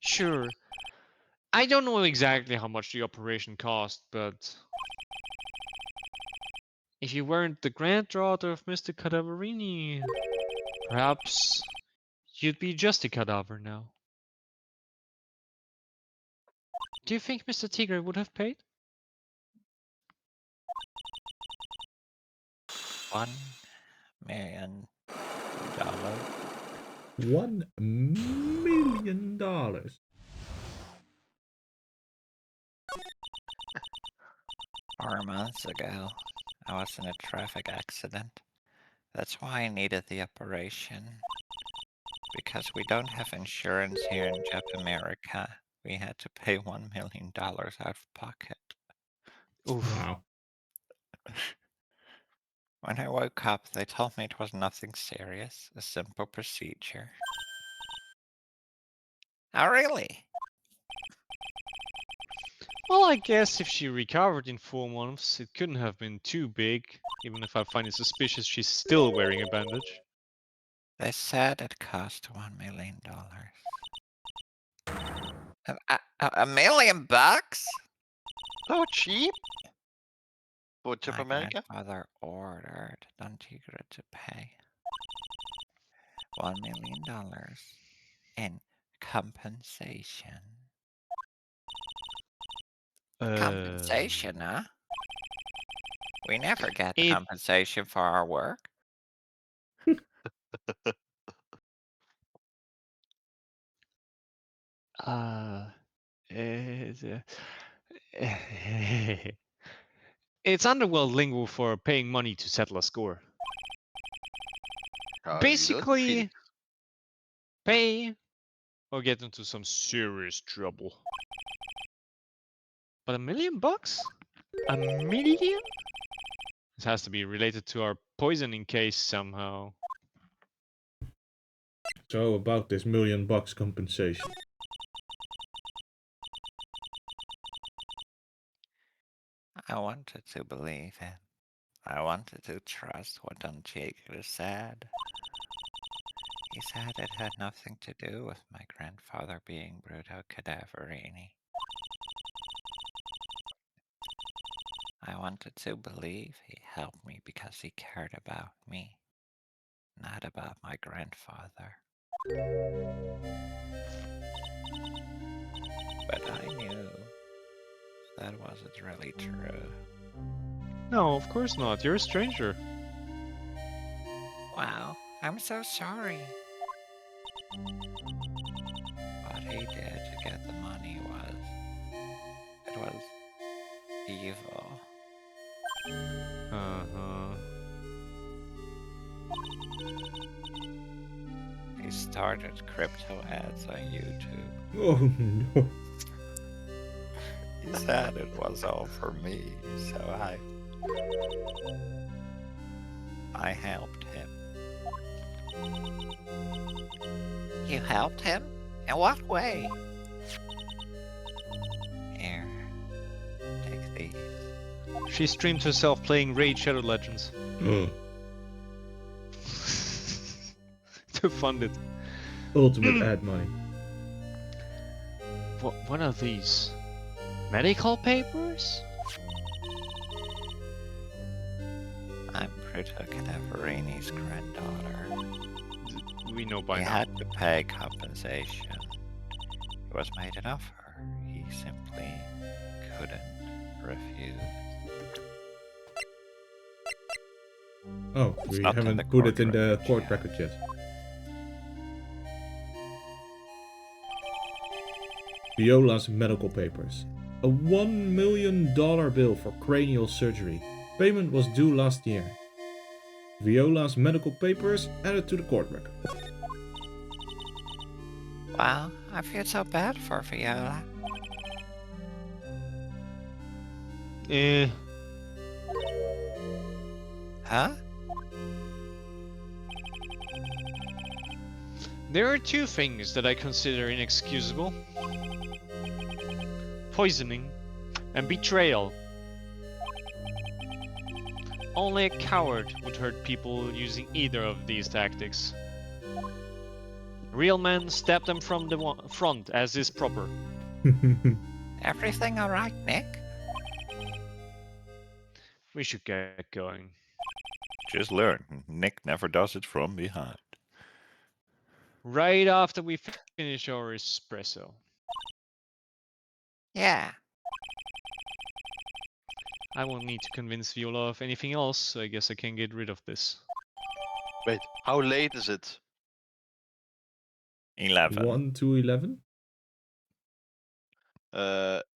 Sure, I don't know exactly how much the operation cost, but if you weren't the granddaughter of Mr. Cadaverini, perhaps you'd be just a cadaver now. Do you think Mr. Tigre would have paid? $1 million. $1 million. 4 months ago, I was in a traffic accident. That's why I needed the operation. Because we don't have insurance here in Japan America, we had to pay $1 million out of pocket. Oof. Wow. When I woke up, they told me it was nothing serious, a simple procedure. Oh, really? Well, I guess if she recovered in 4 months, it couldn't have been too big, even if I find it suspicious she's still wearing a bandage. They said it cost $1 million. $1 million bucks? So cheap? For Chip My America? grandfather ordered Don Tigre to pay $1 million in compensation. Uh, Compensation, huh? We never get It- compensation for our work. Uh, it's, uh, it's underworld lingo for paying money to settle a score. How do you know that, Basically, Felix? pay or get into some serious trouble. But $1 million? $1 million? This has to be related to our poisoning case somehow. So about this $1 million compensation. I wanted to believe it. I wanted to trust what Don Jacob said. He said it had nothing to do with my grandfather being Bruto Cadaverini. I wanted to believe he helped me because he cared about me, not about my grandfather. But I knew that wasn't really true. No, of course not. You're a stranger. Wow, I'm so sorry. What he did to get the money was evil. Uh-huh. He started crypto ads on YouTube. Oh no. He said it was all for me, so I helped him. You helped him? In what way? Here, take these. She streamed herself playing Raid Shadow Legends to fund it. Ultimate ad money. What are these? Medical papers? I'm Bruto Cadaverini's granddaughter. We know by He now. had to pay compensation. It was made enough for her. He simply couldn't refuse. Oh, It's we not in the haven't put it court in the records court yet. record yet. Viola's medical papers. A $1 million bill for cranial surgery. Payment was due last year. Viola's medical papers added to the court record. Wow, I feel so bad for Viola. Eh, Huh? there are two things that I consider inexcusable. Poisoning and betrayal. Only a coward would hurt people using either of these tactics. Real men stab them from the front as is proper. Everything alright, Nick? We should get going. Just learn, Nick never does it from behind. Right after we finish our espresso. Yeah. I won't need to convince Viola of anything else, so I guess I can get rid of this. Wait, how late is it? 11. 1 to 11?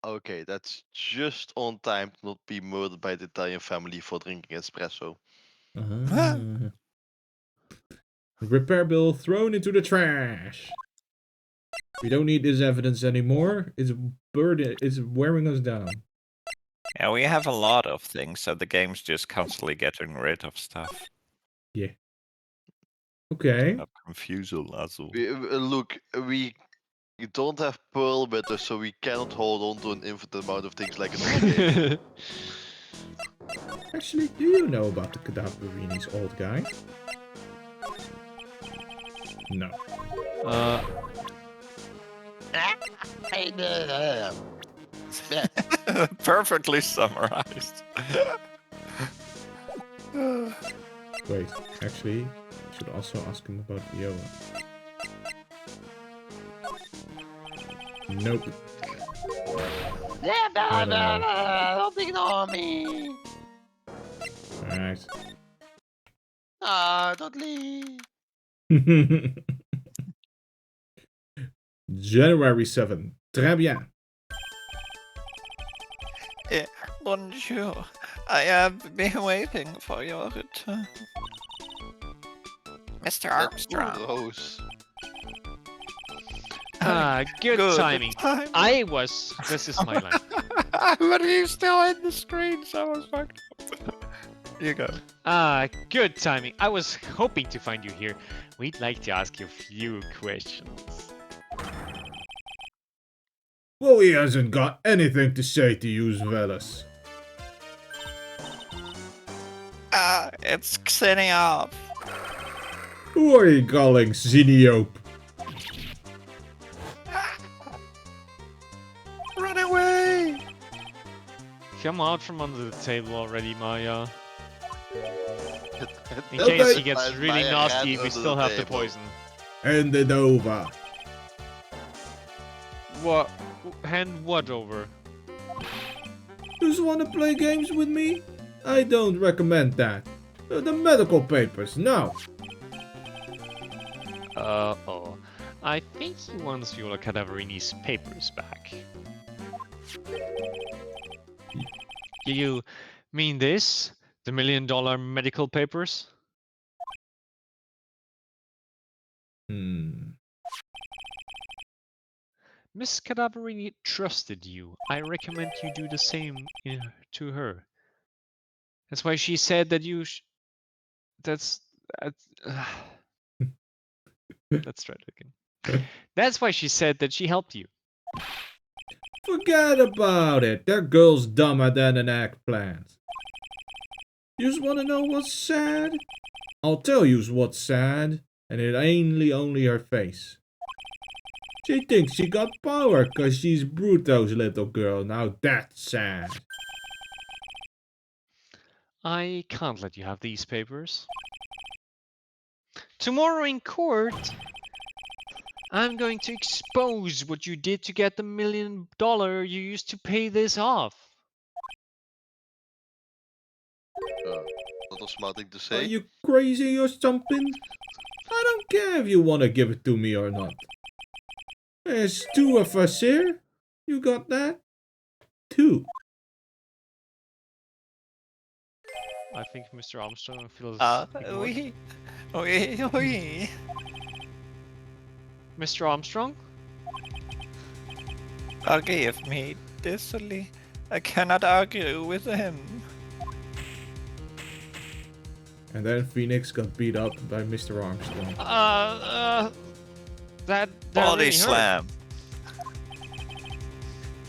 Okay, that's just on time to not be murdered by the Italian family for drinking espresso. Ah. Repair bill thrown into the trash. We don't need this evidence anymore. It's wearing us down. Yeah, we have a lot of things, so the game's just constantly getting rid of stuff. Yeah. Okay. Not confuse a lazo. Look, we don't have Pearl with us, so we cannot hold on to an infinite amount of things like in other games. Actually, do you know about the Cadaverini's old guy? No. Perfectly summarized. Wait, actually, I should also ask him about Viola. Nope. Don't ignore me. Alright. Ah, don't leave. January 7. Très bien. Bonjour. I have been waiting for your return. Mr. Armstrong. Rose. Good timing. timing. This is my line. But he's still in the screen, so I was fucked up. You go. Good timing. I was hoping to find you here. We'd like to ask you a few questions. Well, he hasn't got anything to say to you, fellas. It's Xeniop. Who are you calling Xeniope? Run away! Come out from under the table already, Maya. In Okay. case he gets really Maya nasty, ran we under still the have the table. poison. Hand it over. What? Hand what over? Just want to play games with me? I don't recommend that. The medical papers, no. Oh. I think he wants Viola Cadaverini's papers back. You mean this? The $1 million medical papers? Miss Cadaverini trusted you. I recommend you do the same to her. That's why she said that you. That's. Let's try it again. That's why she said that she helped you. Forget about it. That girl's dumber than an eggplant. You just want to know what's sad? I'll tell you what's sad, and it ain't only her face. She thinks she got power cause she's Bruto's little girl. Now that's sad. I can't let you have these papers. Tomorrow in court, I'm going to expose what you did to get the $1 million you used to pay this off. Not a smart thing to Are say. you crazy or something? I don't care if you want to give it to me or not. There's two of us here. You got that? Two. I think Mr. Armstrong feels ignored. Oui. Mr. Armstrong? Forgive me, Disley. I cannot argue with him. And then Phoenix got beat up by Mr. Armstrong. That Body really hurt. slam.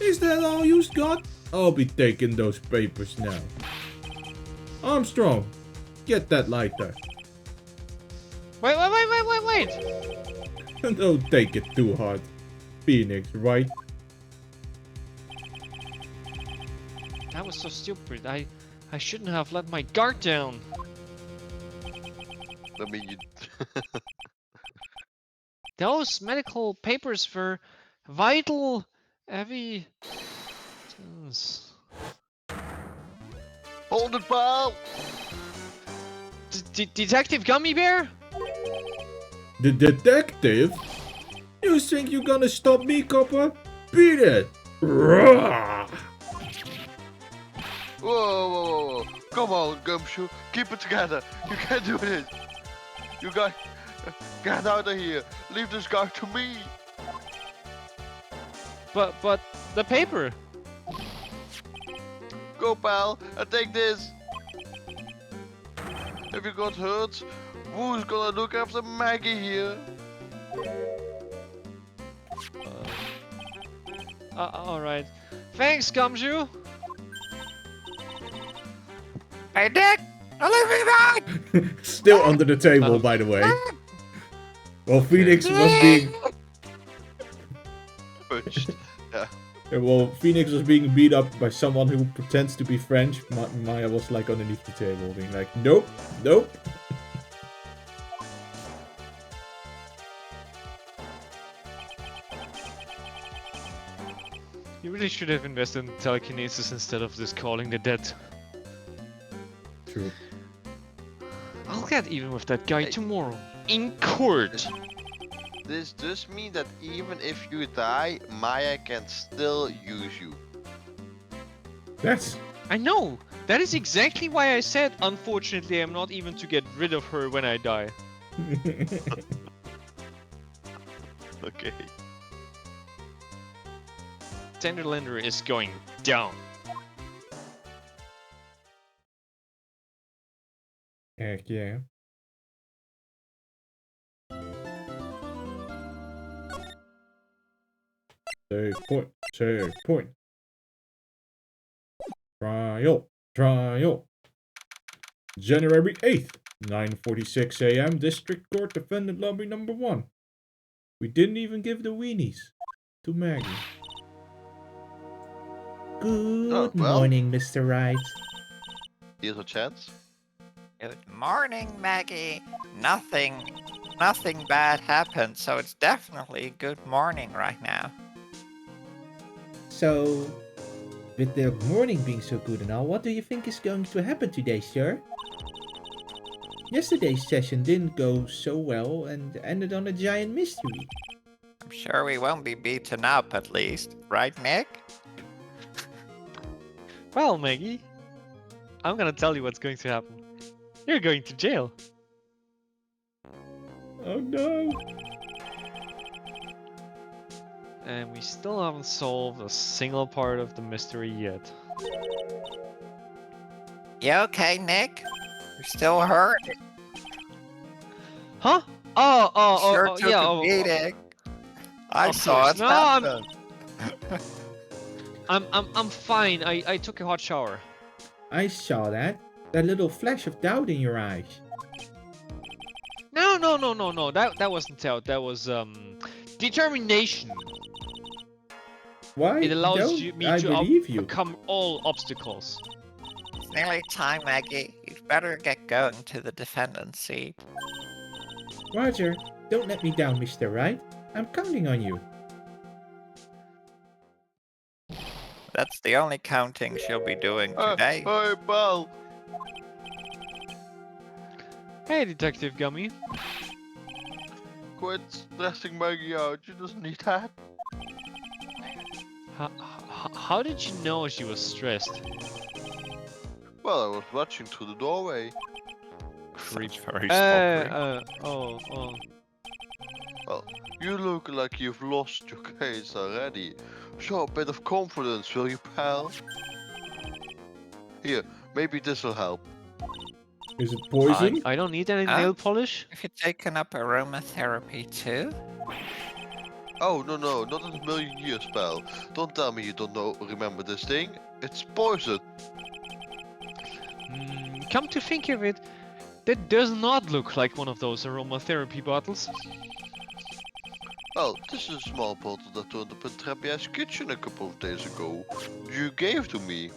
Is that all you got? I'll be taking those papers now. Armstrong, get that lighter. Wait. Don't take it too hard. Phoenix, right? That was so stupid. I shouldn't have let my guard down. I mean, you. Those medical papers were vital, heavy. Hold it, pal! Detective Gummy Bear? The detective? You think you're gonna stop me, copper? Beat it! Rawr! Whoa. Come on, Gumshoe. Keep it together. You can do this. You guys. Get out of here. Leave this guy to me. But the paper. Go, pal, and take this. If you got hurt, who's gonna look after Maggie here? Alright. Thanks, Gumshoe. Hey, Dick! Leave me back! Still under the table, by the way. Well, Phoenix was being... Punched. Well, Phoenix was being beat up by someone who pretends to be French. Maya was like underneath the table, being like, nope. really should have invested in telekinesis instead of just calling the dead. True. I'll get even with that guy Hey. tomorrow. In court! This does mean that even if you die, Maya can still use you. That's I know! That is exactly why I said, unfortunately, I'm not even to get rid of her when I die. Okay. Tenderlander is going down. Heck yeah. Save point. Save point. Trial. Trial. January 8th, 9:46 a.m. District Court Defendant Lobby number 1. We didn't even give the weenies to Maggie. Good well. morning, Mr. Wright. Here's a chance. Good morning, Maggie. Nothing bad happened, so it's definitely good morning right now. So, with the morning being so good and all, what do you think is going to happen today, sir? Yesterday's session didn't go so well and ended on a giant mystery. I'm sure we won't be beaten up at least, right, Nick? Well, Maggie, I'm gonna tell you what's going to happen. You're going to jail. Oh no! And we still haven't solved a single part of the mystery yet. You okay, Nick? You're still hurt? Huh? Oh, Sure took yeah. a beating. I of saw course. it No, happen. I'm fine. I took a hot shower. I saw that. That little flash of doubt in your eyes. No. That wasn't doubt. That was determination. Why It allows don't me I to believe you? overcome all obstacles. It's nearly time, Maggie. You'd better get going to the defendant's seat. Roger, don't let me down, Mr. Wright. I'm counting on you. That's the only counting she'll be doing today. Hey, pal. Hey, Detective Gummy. Quit stressing Maggie out. She doesn't need that. How did you know she was stressed? Well, I was watching through the doorway. Sounds very spooky. Oh. Well, you look like you've lost your case already. Show a bit of confidence, will you, pal? Here, maybe this will help. Is it poison? I don't need any Huh? nail polish. Have you taken up aromatherapy too? Oh, no, not in a million years, pal. Don't tell me you don't remember this thing. It's poison. Come to think of it, that does not look like one of those aromatherapy bottles. Well, this is a small bottle that turned up in Trebia's kitchen a couple of days ago. You gave to me.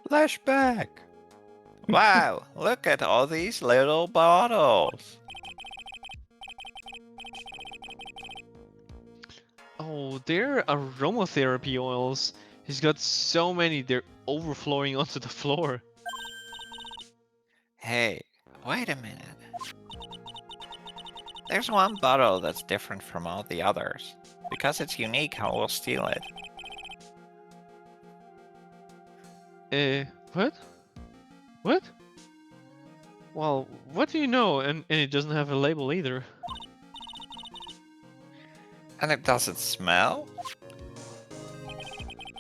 Flashback! Wow, look at all these little bottles. Oh, they're aromatherapy oils. He's got so many, they're overflowing onto the floor. Hey, wait a minute. There's one bottle that's different from all the others. Because it's unique, I will steal it. What? What? Well, what do you know? And it doesn't have a label either. And it doesn't smell?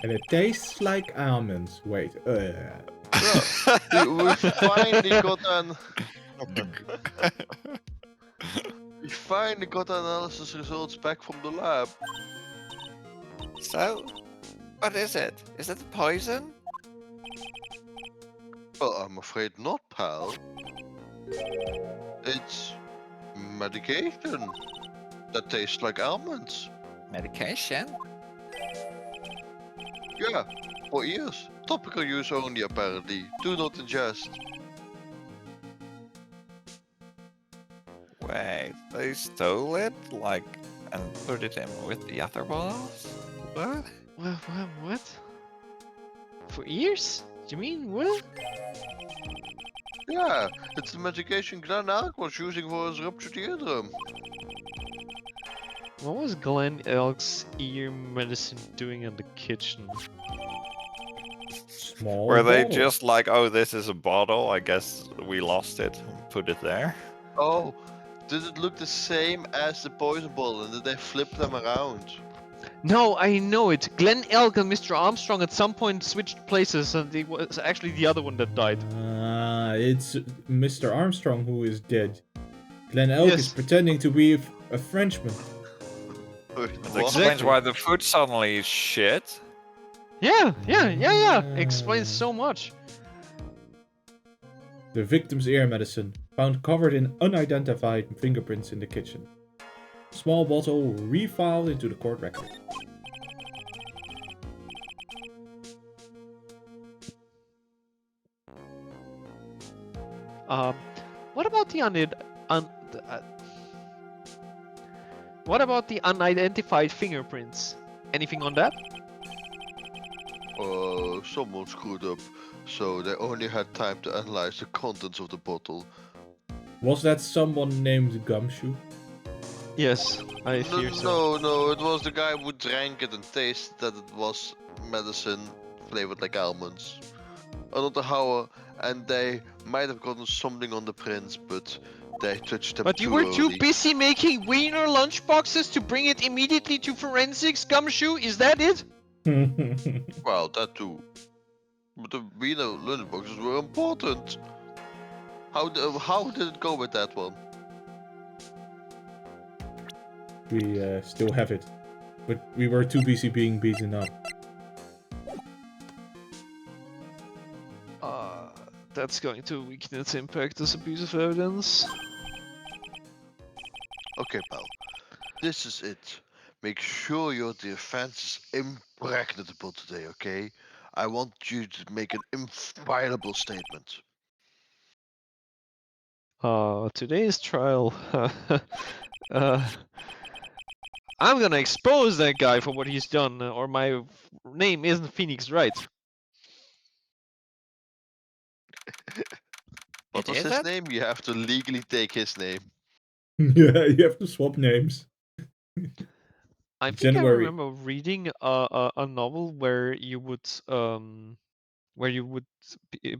And it tastes like almonds. Wait, We finally got an... We finally got analysis results back from the lab. So, what is it? Is it poison? Well, I'm afraid not, pal. It's medication that tastes like almonds. Medication? Yeah, for ears. Topical use only, apparently. Do not ingest. Wait, they stole it? Like, and put it in with the other bottles? What? What? For ears? You mean what? Yeah, it's the medication Glenn Elk was using for his ruptured eardrum. What was Glenn Elk's ear medicine doing in the kitchen? Small Were they bottle. just like, oh, this is a bottle, I guess we lost it, put it there? Oh, did it look the same as the poison bottle and did they flip them around? No, I know it. Glenn Elk and Mr. Armstrong at some point switched places, and it was actually the other one that died. It's Mr. Armstrong who is dead. Glenn Elk is Yes. pretending to be a Frenchman. Wait, That what? explains why the food suddenly is shit. Yeah. Explains so much. The victim's ear medicine, found covered in unidentified fingerprints in the kitchen. Small bottle refiled into the court record. What about the what about the unidentified fingerprints? Anything on that? Someone screwed up, so they only had time to analyze the contents of the bottle. Was that someone named Gumshoe? Yes, I fear so. No, it was the guy who drank it and tasted that it was medicine flavored like almonds. I don't know how, and they might have gotten something on the prints, but they touched them But you were too early. busy making wiener lunchboxes to bring it immediately to forensics, Gumshoe? Is that it? Well, that too. But the Wiener lunchboxes were important. How did it go with that one? We still have it. But we were too busy being beaten up. That's going to weaken its impact as abuse of evidence. Okay, pal. This is it. Make sure your defense is impregnable today, okay? I want you to make an inviolable statement. Today's trial. I'm gonna expose that guy for what he's done, or my name isn't Phoenix Wright. What was is his it? name? You have to legally take his name. Yeah, you have to swap names. I think I January. remember reading a novel where you would where you would b-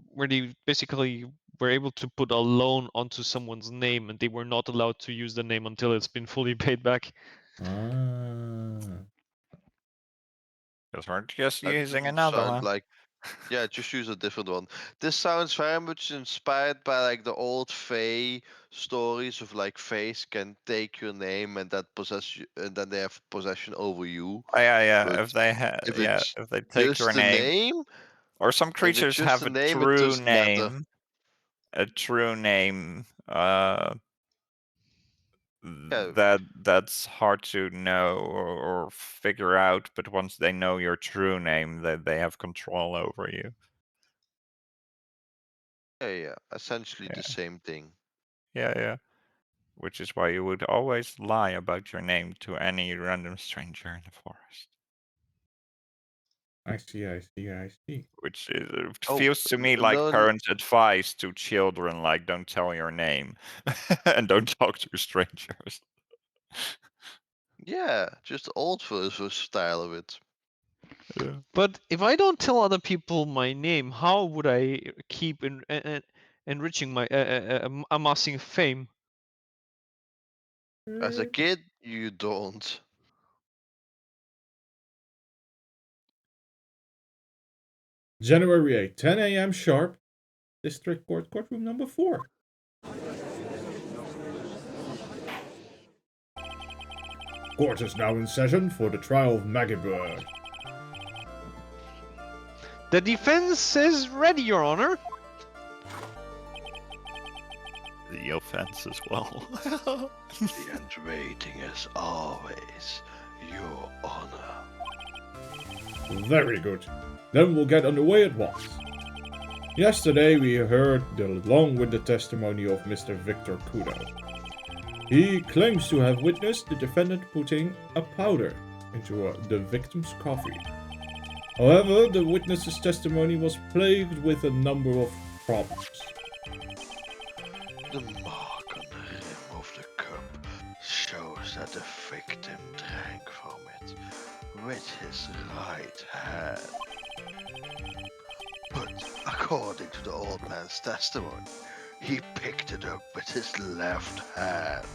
where they basically were able to put a loan onto someone's name and they were not allowed to use the name until it's been fully paid back. Because we're just That using doesn't another sound one. like. Yeah, just use a different one. This sounds very much inspired by like the old Fae stories of like Faes can take your name and that possess you, and then they have possession over you. Oh, yeah. But If they if they take your just the name, name, or some if it's creatures just have the a name, it true doesn't matter. name, a true name. Yeah, That's hard to know or figure out. But once they know your true name, they have control over you. yeah. Essentially the Yeah. same thing. Yeah. Which is why you would always lie about your name to any random stranger in the forest. I see. Which is, it Oh, feels to me like no, parents' advice to children, like don't tell your name and don't talk to strangers. yeah, just old versus style of it. Yeah. But if I don't tell other people my name, how would I keep enriching my amassing fame? As a kid, you don't. January 8, 10 a.m. sharp. District Court, courtroom number 4. Court is now in session for the trial of Maggie Bird. The defense is ready, Your Honor. The offense as well. The end rating is always your honor. Very good. Then we'll get underway at once. Yesterday we heard the long-winded testimony of Mr. Victor Kudo. He claims to have witnessed the defendant putting a powder into the victim's coffee. However, the witness's testimony was plagued with a number of problems. The mark on the rim of the cup shows that the victim drank from it with his right hand. But according to the old man's testimony, he picked it up with his left hand.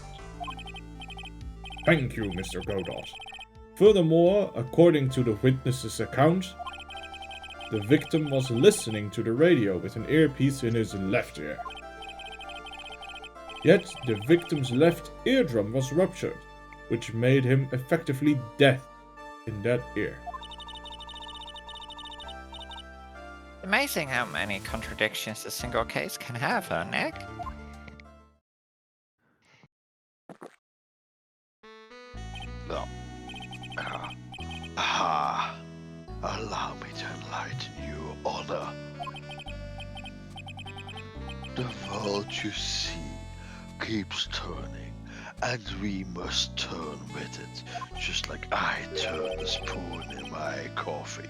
Thank you, Mr. Godot. Furthermore, according to the witness's account, the victim was listening to the radio with an earpiece in his left ear. Yet, the victim's left eardrum was ruptured, which made him effectively deaf in that ear. Amazing how many contradictions a single case can have, huh, Nick? No. Allow me to enlighten you, Honor. The world you see keeps turning, and we must turn with it, just like I turn the spoon in my coffee.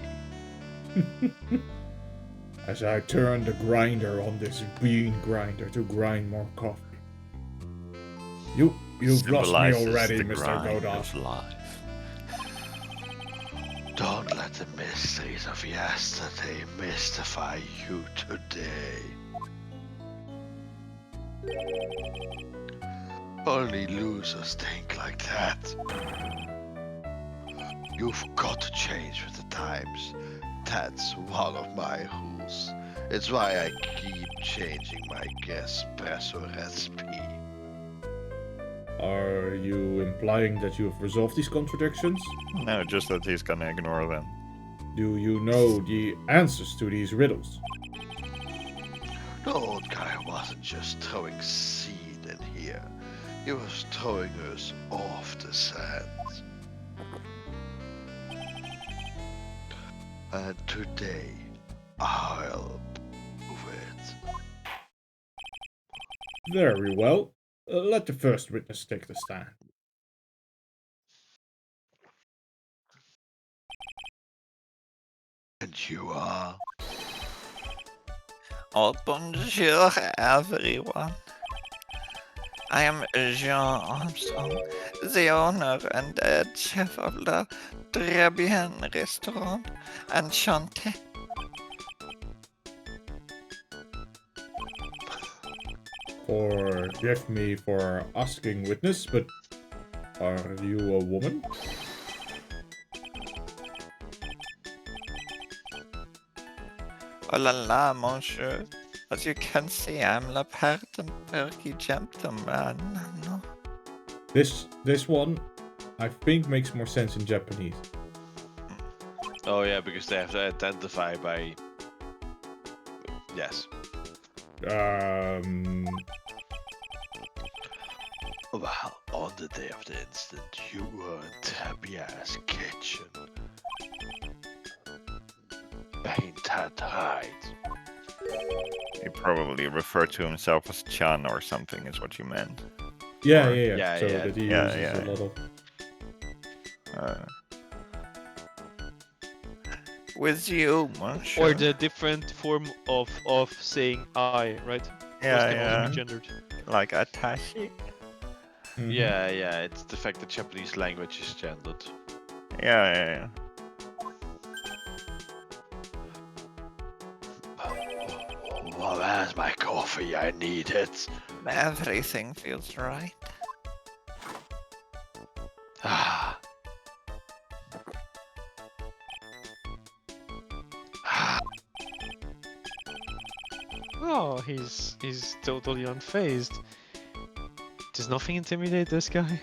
As I turn the grinder on this bean grinder to grind more coffee. You've lost me Symbolizes already, the Mr. grind Godot. of life. Don't let the mysteries of yesterday mystify you today. Only losers think like that. You've got to change with the times. That's one of my rules. It's why I keep changing my espresso recipe. Are you implying that you have resolved these contradictions? No, just that he's gonna ignore them. Do you know the answers to these riddles? The old guy wasn't just throwing seed in here. He was throwing us off the sand. And today, I'll prove it. Very well. Let the first witness take the stand. And you are? Oh, bonjour, everyone. I am Jean Armstrong, the owner and head chef of the Tribulation restaurant. Enchanté. Forgive me for asking, witness, but are you a woman? Oh la la, monsieur. As you can see, I'm the pattern perky gentleman. No. This one, I think makes more sense in Japanese. Oh yeah, because they have to identify by... Yes. Well, on the day of the incident, you were in Tabia's kitchen. Ain't that right? He probably referred to himself as Chan or something, is what you meant. Yeah, Or- Yeah, so yeah. that he Yeah, uses yeah. a lot of... With you, monsieur. Or the different form of saying I, right? Those Yeah, can also yeah. be gendered. Like attaché. Mhm. Yeah, it's the fact that Japanese language is gendered. Yeah. Well, where's my coffee? I need it. Everything feels right. Ah. Oh, he's totally unfazed. Does nothing intimidate this guy?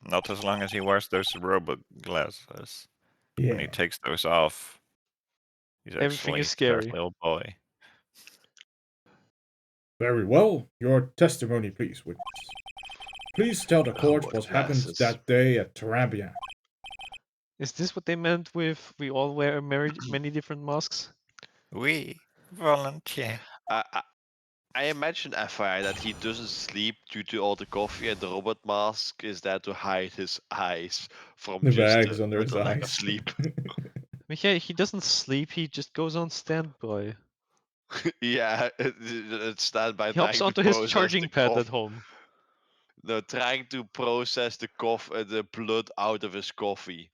Not as long as he wears those robot glasses. When he Yeah. takes those off, he's Everything actually is a scared scary. little boy. Very well. Your testimony, please, witness. Please tell the court what what happened glasses? that day at Tarabia. Is this what they meant with we all wear many different masks? Oui, volontiers. I I imagine, FYI, that he doesn't sleep due to all the coffee, and the robot mask is there to hide his eyes from The just bags under his the lack of eyes. sleep. Yeah, he doesn't sleep. He just goes on standby. Yeah, stand by He hops trying to onto his process charging the pad cough. at home. No, trying to process the the blood out of his coffee.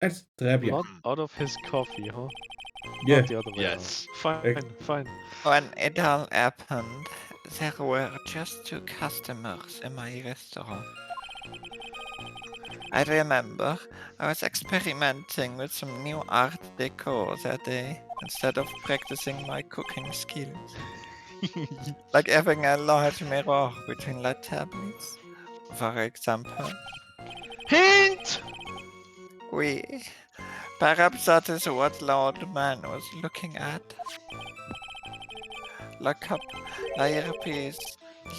That's très bien. Blood out of his coffee, huh? Yeah. Not the other way Yes. around. Ex- Fine. When it all happened, there were just 2 customers in my restaurant. I remember I was experimenting with some new art deco that day instead of practicing my cooking skills. Like having a large mirror between the tablets, for example. Hint! We. Perhaps that is what the old man was looking at. The cup, the earpiece,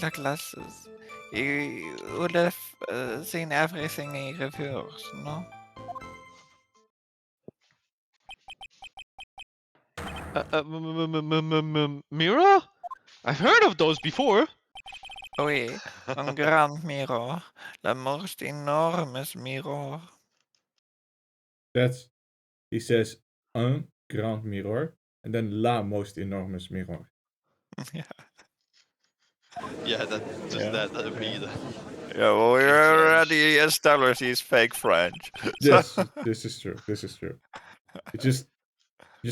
the glasses. He would have seen everything in reverse, no? Mirror? I've heard of those before. Oui, un grand mirror. The most enormous mirror. That's, he says, un grand mirror, and then la most enormous mirror. Yeah. Yeah, that doesn't Yeah, that be the Yeah, well, we in French? already established he's fake French. Yes, this is true. This is true. It just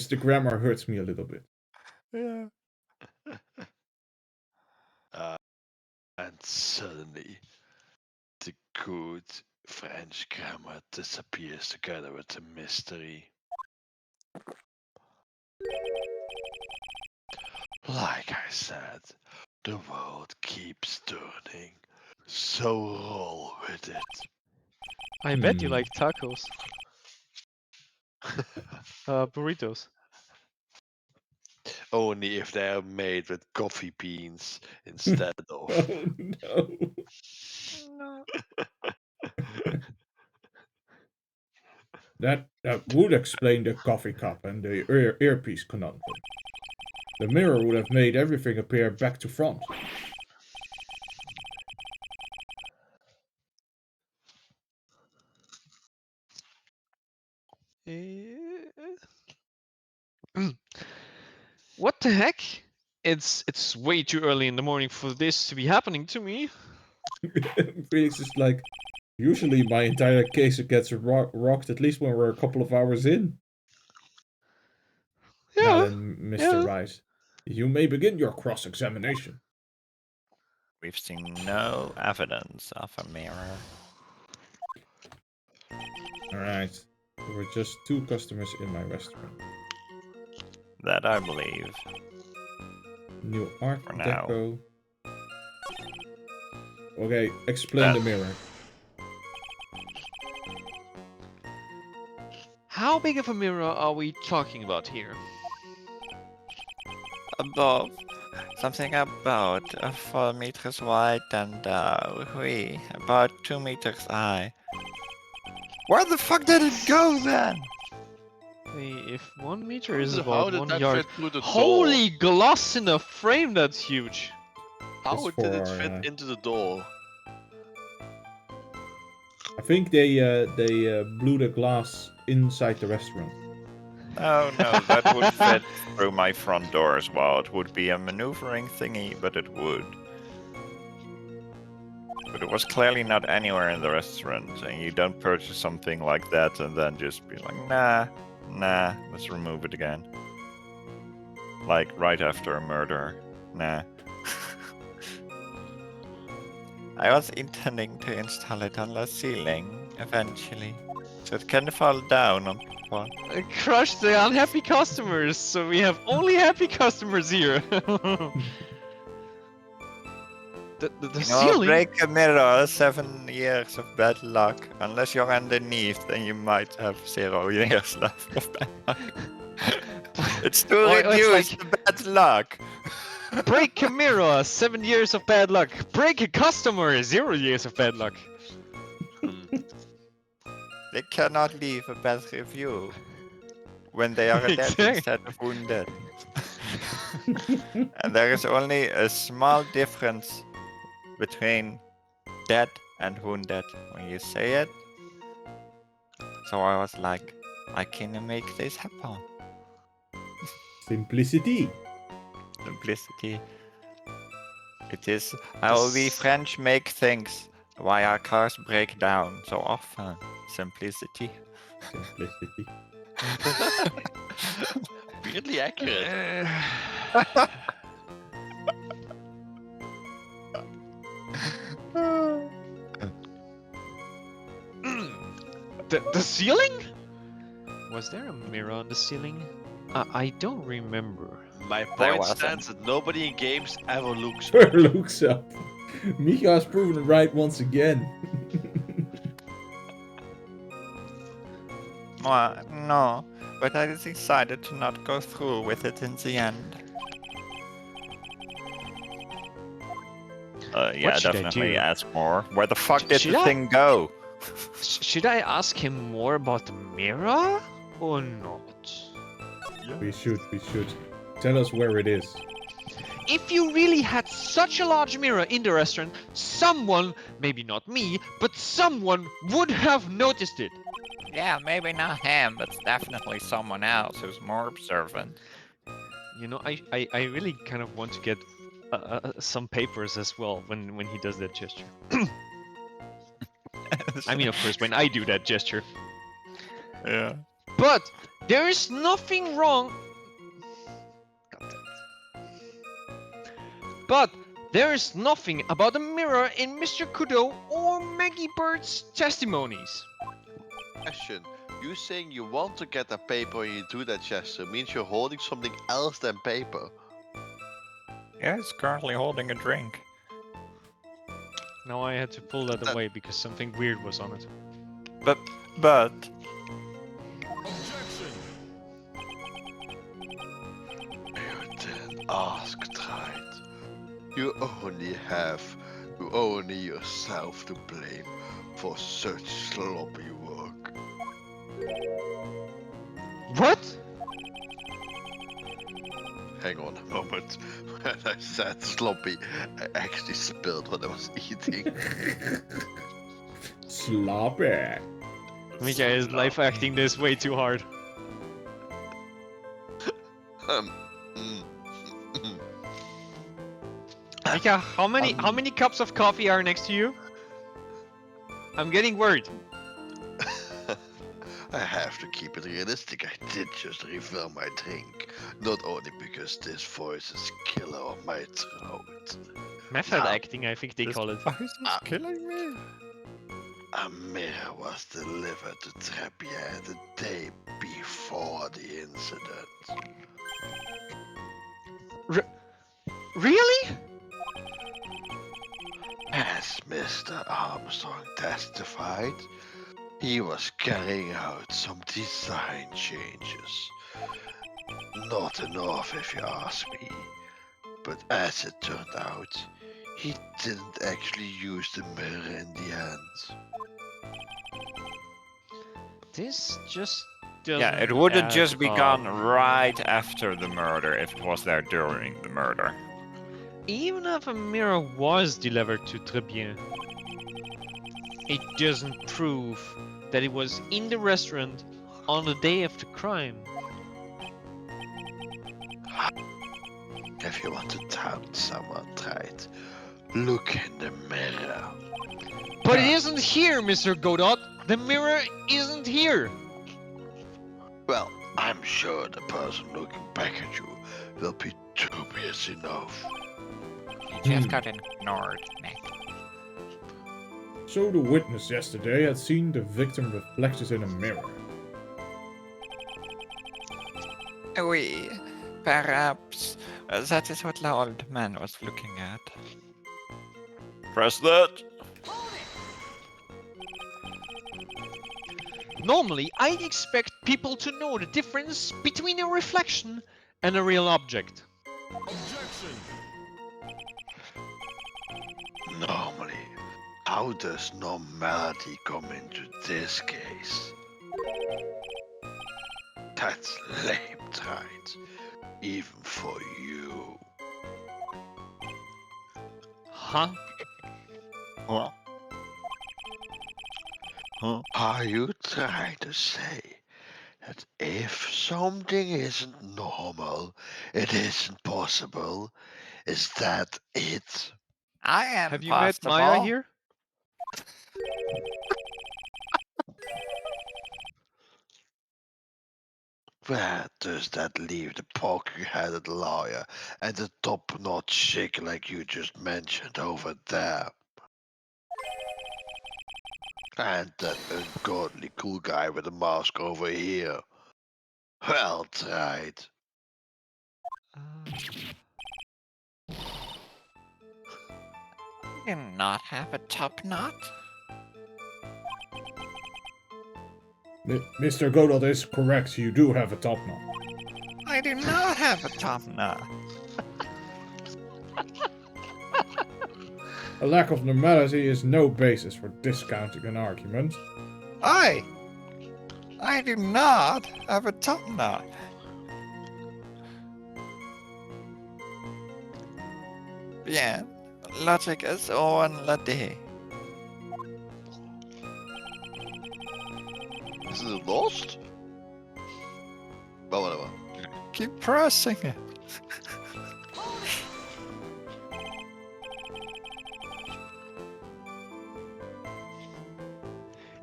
the grammar hurts me a little bit. Yeah. And suddenly, the good French grammar disappears together with the mystery. Like I said, the world keeps turning, so roll with it. I bet you Hmm. like tacos. Burritos. Only if they are made with coffee beans instead of. Oh no. No. That would explain the coffee cup and the earpiece conundrum. The mirror would have made everything appear back to front. What the heck? It's way too early in the morning for this to be happening to me. Felix is like, usually my entire case gets rocked at least when we're a couple of hours in. Now Yeah. then, Mr. Wright, you may begin your cross-examination. We've seen no evidence of a mirror. Alright, there were just 2 customers in my restaurant. That I believe. New art For now. deco. Okay, explain the mirror. How big of a mirror are we talking about here? Above. Something about 4 meters wide and about 2 meters high. Where the fuck did it go then? If 1 meter is How about did 1 that yard. fit through the Holy gloss in a frame, that's huge. door? It's How did it for, fit into the door? I think they blew the glass inside the restaurant. Oh no, that would fit through my front door as well. It would be a maneuvering thingy, but it would. But it was clearly not anywhere in the restaurant, and you don't purchase something like that and then just be like, nah, let's remove it again. Like right after a murder. Nah. I was intending to install it on the ceiling eventually, so it can fall down on people. Crush the unhappy customers, so we have only happy customers here. The You know, ceiling? break a mirror, 7 years of bad luck. Unless you're underneath, then you might have 0 years left of bad luck. It's to Or it's reduce like- the bad luck. Break a mirror, 7 years of bad luck. Break a customer, 0 years of bad luck. They cannot leave a bad review. when they are dead Exactly. instead of wounded. And there is only a small difference between dead and wounded when you say it. So I was like, I can make this happen. Simplicity. Simplicity. It is how we French make things. Why our cars break down so often. Simplicity. Simplicity. Weirdly accurate. The ceiling? Was there a mirror on the ceiling? I don't remember. My There point wasn't. stands that nobody in games ever looks. Sure looks up. Mika has proven it right once again. No, but I decided to not go through with it in the end. Yeah, What should I definitely do? ask more. Where the fuck did Should the I? thing go? Should I ask him more about the mirror or not? We should. Tell us where it is. If you really had such a large mirror in the restaurant, someone, maybe not me, but someone would have noticed it. Yeah, maybe not him, but definitely someone else who's more observant. You know, I really kind of want to get some papers as well when he does that gesture. I mean, of course, when I do that gesture. Yeah. But there is nothing wrong. God damn it. But there is nothing about the mirror in Mr. Kudo or Maggie Bird's testimonies. Question. You saying you want to get a paper when you do that gesture means you're holding something else than paper. Yeah, he's currently holding a drink. Now I had to pull that away because something weird was on it. But You didn't ask, right? You only yourself to blame for such sloppy work. What? Hang on a moment. When I said sloppy, I actually spilled what I was eating. Sloppy. Mika is life acting this way too hard. Mm, mm. Mika, how many cups of coffee are next to you? I'm getting worried. I have to keep it realistic. I did just refill my drink. Not only because this voice is killer on my throat. Method Now, acting, I think they call it. Why is this killing me? A mirror was delivered to Tribulation the day before the incident. Really? As Mr. Armstrong testified, he was carrying out some design changes. Not enough if you ask me, but as it turned out, he didn't actually use the mirror in the end. This just doesn't. Yeah, it would have add just up. begun right after the murder if it was there during the murder. Even if a mirror was delivered to Tribulation, it doesn't prove that it was in the restaurant on the day of the crime. If you want to doubt someone, right, look in the mirror. But it isn't here, Mr. Godot. The mirror isn't here. Well, I'm sure the person looking back at you will be dubious enough. He just got ignored, Nick. So the witness yesterday had seen the victim reflected in a mirror. Oui, perhaps that is what the old man was looking at. Press that! Normally, I'd expect people to know the difference between a reflection and a real object. Normally, how does normality come into this case? That's lame, Wright. Even for you. Huh? Well. Huh? Are you trying to say that if something isn't normal, it isn't possible? Is that it? I am Have you met Maya possible. here? Where does that leave the poker-headed lawyer and the top-notch chick like you just mentioned over there? And that ungodly cool guy with the mask over here. Well tried. Do not have a top knot? Mr. Godot is correct, you do have a top knot. I do not have a top knot. A lack of normality is no basis for discounting an argument. I do not have a top knot. Bien, logic is on la day. Isn't it lost? Well, whatever. Keep pressing it.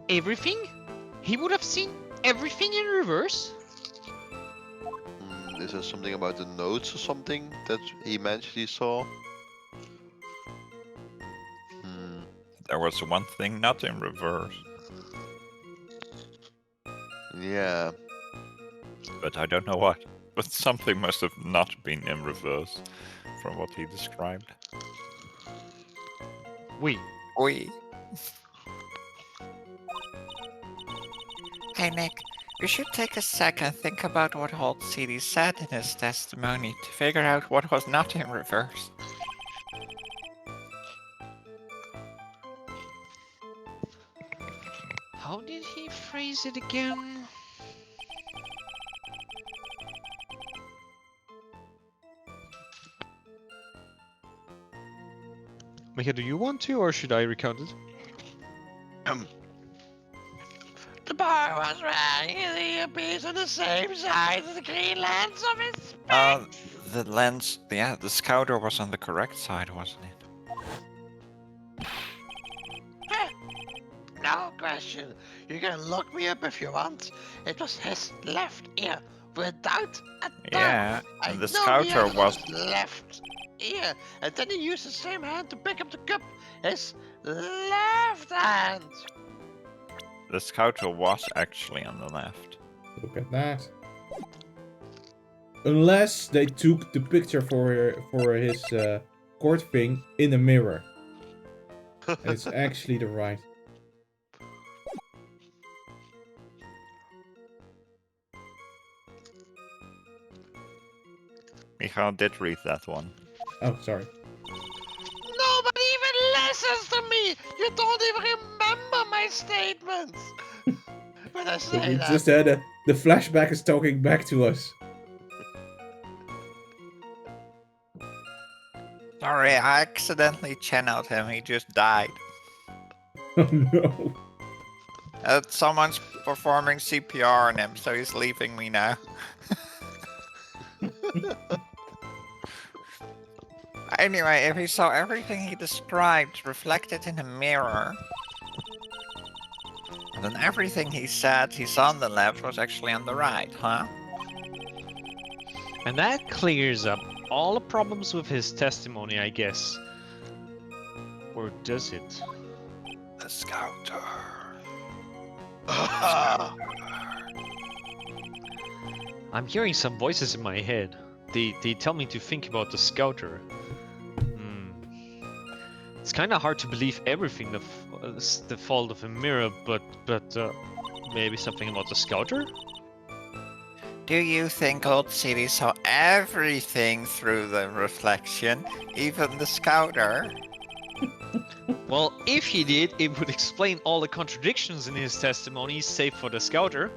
Everything? He would have seen everything in reverse? Is there something about the notes or something that he mentioned he saw? There was one thing not in reverse, Yeah. but I don't know what. But something must have not been in reverse from what he described. We. Oi. Hey Nick, you should take a second and think about what Old CD said in his testimony to figure out what was not in reverse. How did he phrase it again? Mika, do you want to, or should I recount it? The bar was right. The appears on the same side as the green lands of his The lens, yeah, the scouter was on the correct side, wasn't it? No question. You can look me up if you want. It was his left ear, without a doubt. Yeah, I and the know he scouter had was. his left ear, and then he used the same hand to pick up the cup. His left hand. The scouter was actually on the left. Look at that. Unless they took the picture for his court thing in a mirror. And it's actually the right. Michael did read that one. Oh, sorry. Nobody even listens to me. You don't even remember my statements. When I say We that. just had the flashback is talking back to us. Sorry, I accidentally channeled him. He just died. Oh no. Someone's performing CPR on him, so he's leaving me now. Anyway, if he saw everything he described reflected in a mirror, then everything he said he saw on the left was actually on the right, huh? And that clears up all the problems with his testimony, I guess. Or does it? The scouter. I'm hearing some voices in my head. They tell me to think about the scouter. It's kind of hard to believe everything the fault of a mirror, but maybe something about the scouter? Do you think Old City saw everything through the reflection, even the scouter? Well, if he did, it would explain all the contradictions in his testimony, save for the scouter.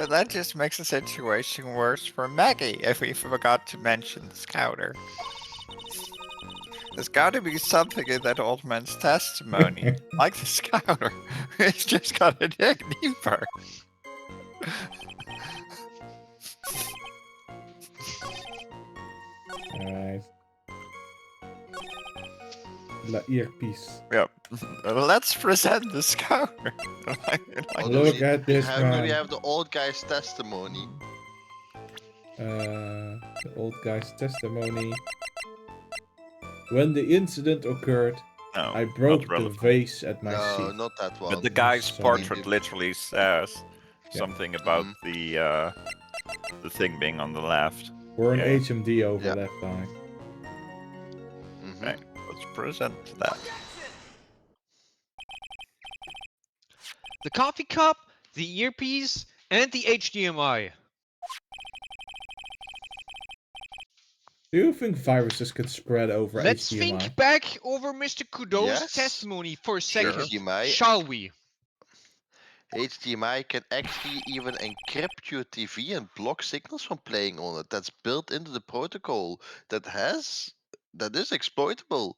But that just makes the situation worse for Maggie if we forgot to mention the scouter. There's gotta be something in that old man's testimony, like the scouter. He's just gotta dig deeper. Alright. La earpiece. Yep. Let's present the scouter. Oh, Look at this How do we man. have the old guy's testimony? The old guy's testimony. When the incident occurred, No, I not broke the relevant. vase at my No, seat. not that one. But the guy's Sorry. portrait literally says Yeah. something about the thing being on the left. Or an Yeah. HMD over Yeah. left eye. Mhm. Okay, let's present that. The coffee cup, the earpiece, and the HDMI. Do you think viruses can spread over Let's HDMI? think back over Mr. Kudo's Yes. testimony for a second, HDMI. shall we? HDMI can actually even encrypt your TV and block signals from playing on it. That's built into the protocol. That is exploitable.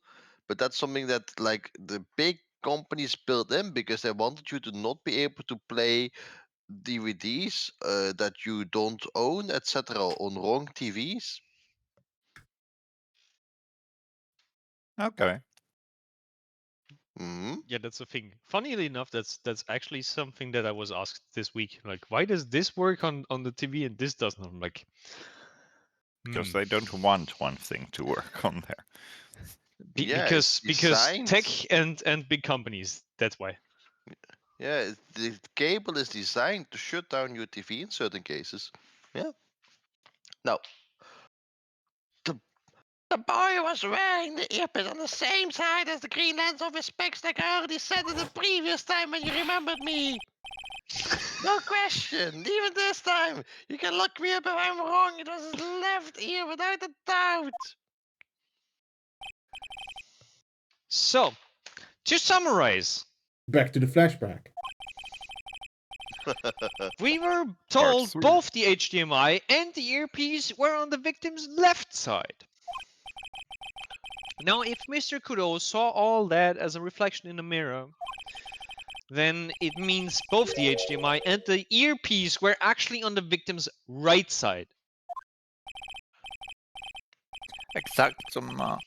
But that's something that like the big companies built in because they wanted you to not be able to play DVDs that you don't own, etc. on wrong TVs. Okay. Hmm. Yeah, that's the thing. Funnily enough, that's actually something that I was asked this week. Like, why does this work on the TV and this doesn't? I'm like, Because they don't want one thing to work on there. Yeah, it's because designed- tech and big companies. That's why. Yeah, the cable is designed to shut down your TV in certain cases. Yeah. Now, the boy was wearing the earpiece on the same side as the green lens of his specs like I already said it the previous time when you remembered me. No question, even this time. You can look me up if I'm wrong. It was his left ear without a doubt. So, to summarize, Back to the flashback. we were told three. both the HDMI and the earpiece were on the victim's left side. Now, if Mr. Kudo saw all that as a reflection in the mirror, then it means both the HDMI and the earpiece were actually on the victim's right side. Exactement.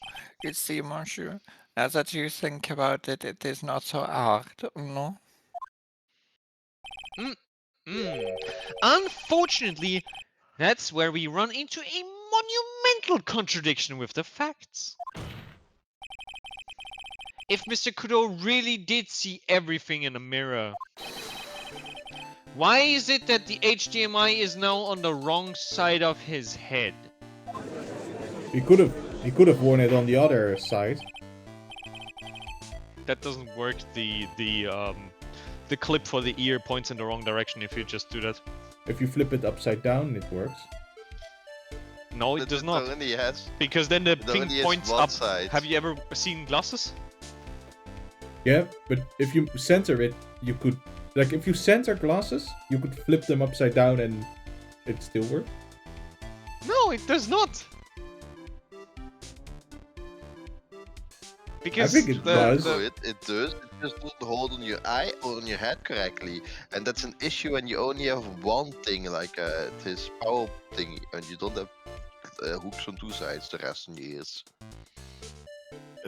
You see, monsieur, now that you think about it, it is not so hard, no? Unfortunately, that's where we run into a monumental contradiction with the facts. If Mr. Kudo really did see everything in the mirror, why is it that the HDMI is now on the wrong side of his head? He could have worn it on the other side. That doesn't work. The clip for the ear points in the wrong direction if you just do that. If you flip it upside down, it works. No, it does not. Only has, Because then the it thing only has points one up. side. Have you ever seen glasses? Yeah, but if you center it, you could... Like, if you center glasses, you could flip them upside down and it still works. No, it does not. Because I think it does. No, it does. It just doesn't hold on your eye or on your head correctly, and that's an issue when you only have one thing, like this power thing, and you don't have hooks on two sides, the rest on your ears.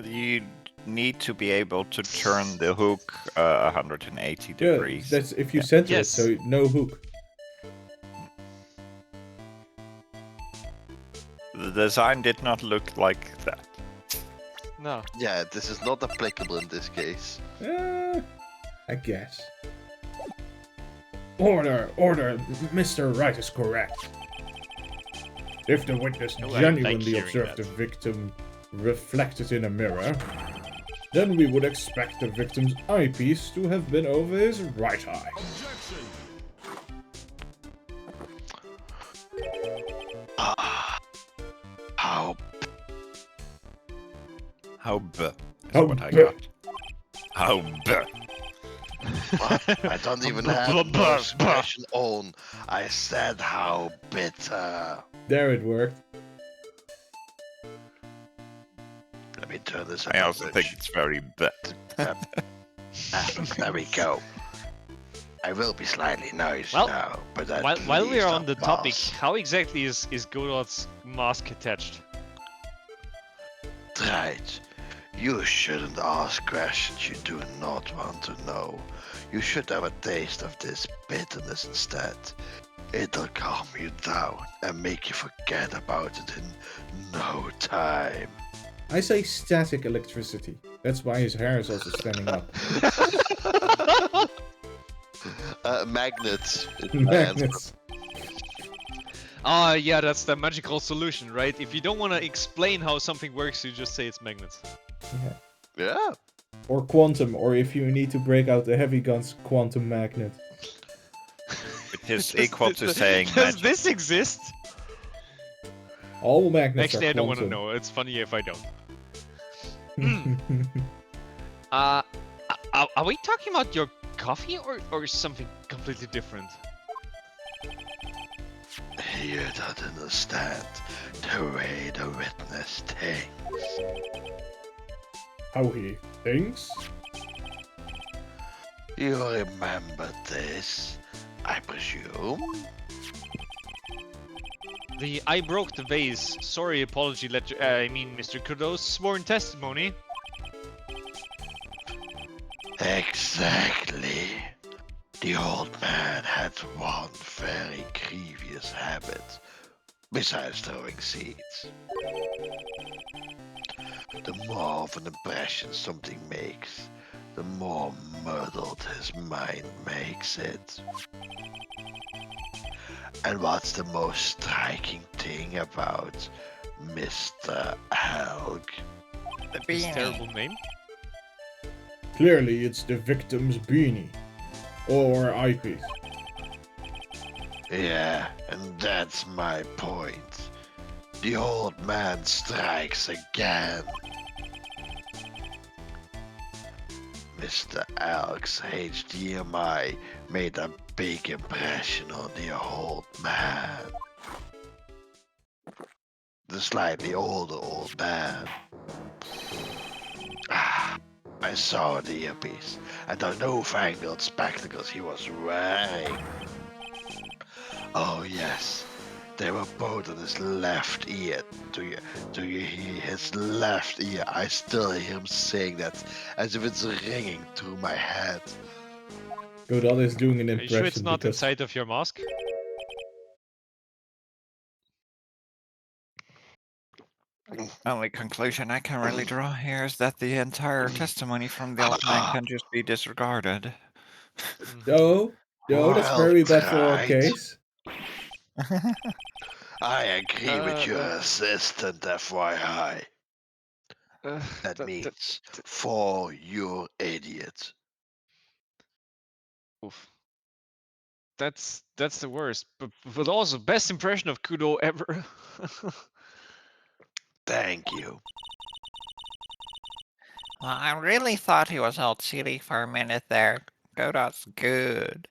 You need to be able to turn the hook 180 Yeah, degrees. that's if you center Yes. it, so no hook. The design did not look like that. no. Yeah, this is not applicable in this case. I guess. Order! Mr. Wright is correct. If the witness Oh, I like genuinely hearing observed that. the victim reflected in a mirror, then we would expect the victim's eyepiece to have been over his right eye. How? How b? Is How what I b- got. How b? I don't even have no expression on. I said how bitter. There it worked. Let me turn this I up a also think touch. it's very bad. There we go. I will be slightly noisy Well, now, but at While we least are I'll on the topic, pass. how exactly is Godot's mask attached? Right. You shouldn't ask questions you do not want to know. You should have a taste of this bitterness instead. It'll calm you down and make you forget about it in no time. I say static electricity. That's why his hair is also standing up. Magnets. Magnets. Ah, yeah, that's the magical solution, right? If you don't want to explain how something works, you just say it's magnets. Yeah. Or quantum, or if you need to break out the heavy guns, quantum magnet. Which is Does equal to saying Does magic. this exist? All magnets Actually, are I don't want to quantum. know. It's funny if I don't. Are we talking about your coffee or something completely different? You don't understand the way the witness thinks. How he thinks? You remember this, I presume? The I broke the vase. Sorry, apology letter. I mean, Mr. Kudo's sworn testimony. Exactly. The old man had one very grievous habit, besides throwing seeds. The more of an impression something makes, the more muddled his mind makes it. And what's the most striking thing about Mr. Helg? The His beanie. terrible name. Clearly, it's the victim's beanie. Or eyepiece. Yeah, and that's my point. The old man strikes again. Mr. Elk's HDMI made a big impression on the old man. The slightly older old man. I saw the earpiece and the newfangled spectacles he was wearing. Oh yes, they were both on his left ear. Do you hear his left ear? I still hear him saying that as if it's ringing through my head. Godot is doing an Are you sure it's impression not because inside of your mask? Only conclusion I can really draw here is that the entire testimony from the old man can just be disregarded. no, that's Well very bad for our tried. case. I agree with your Uh, assistant, FYI. That that- means for your idiot. oof. That's the worst, but also best impression of Kudo ever. Thank you. Well, I really thought he was all chilly for a minute there. Godot's good.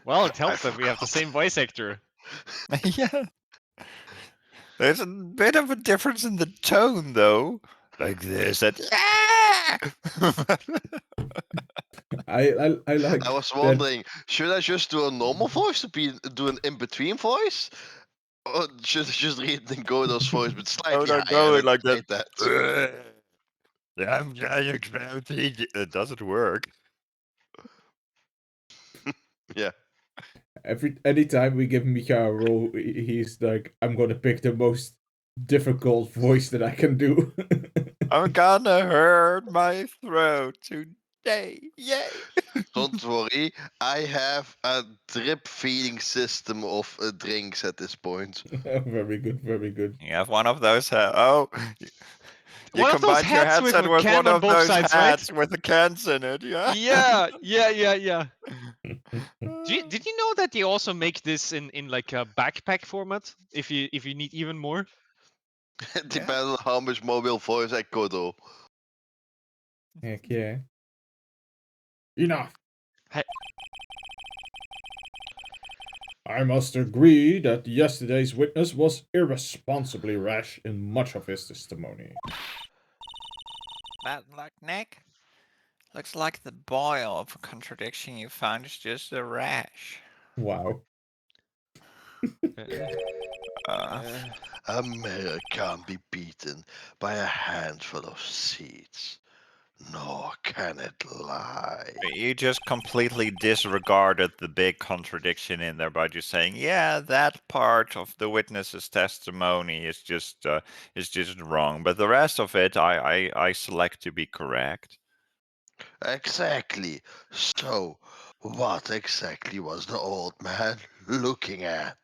Well, it helps I that we have the forgot. same voice actor. Yeah. There's a bit of a difference in the tone, though. Like this, and I like I was that. wondering, should I just do a normal voice or do an in-between voice? Or should I just read the Godot's voice but slightly no, higher? going And like imitate that. I'm it doesn't work. Yeah. Anytime we give Mika a role, he's like, I'm gonna pick the most difficult voice that I can do. I'm gonna hurt my throat today. Yay! Don't worry, I have a drip feeding system of drinks at this point. Very good, very good. you have one of those. You One of those combined your hats with headset a with can one on of both those sides, right? hats with the cans in it, yeah? Yeah. Did you know that they also make this in like a backpack format? If you need even more. It depends on how much mobile voice I could do. Heck yeah. Enough. I must agree that yesterday's witness was irresponsibly rash in much of his testimony. Bad luck, Nick. Looks like the boil of contradiction you found is just a rash. Wow. Uh, A mirror can't be beaten by a handful of seeds, nor can it lie. You just completely disregarded the big contradiction in there by just saying, "Yeah, that part of the witness's testimony is just wrong, but the rest of it, I select to be correct." Exactly. So, what exactly was the old man looking at?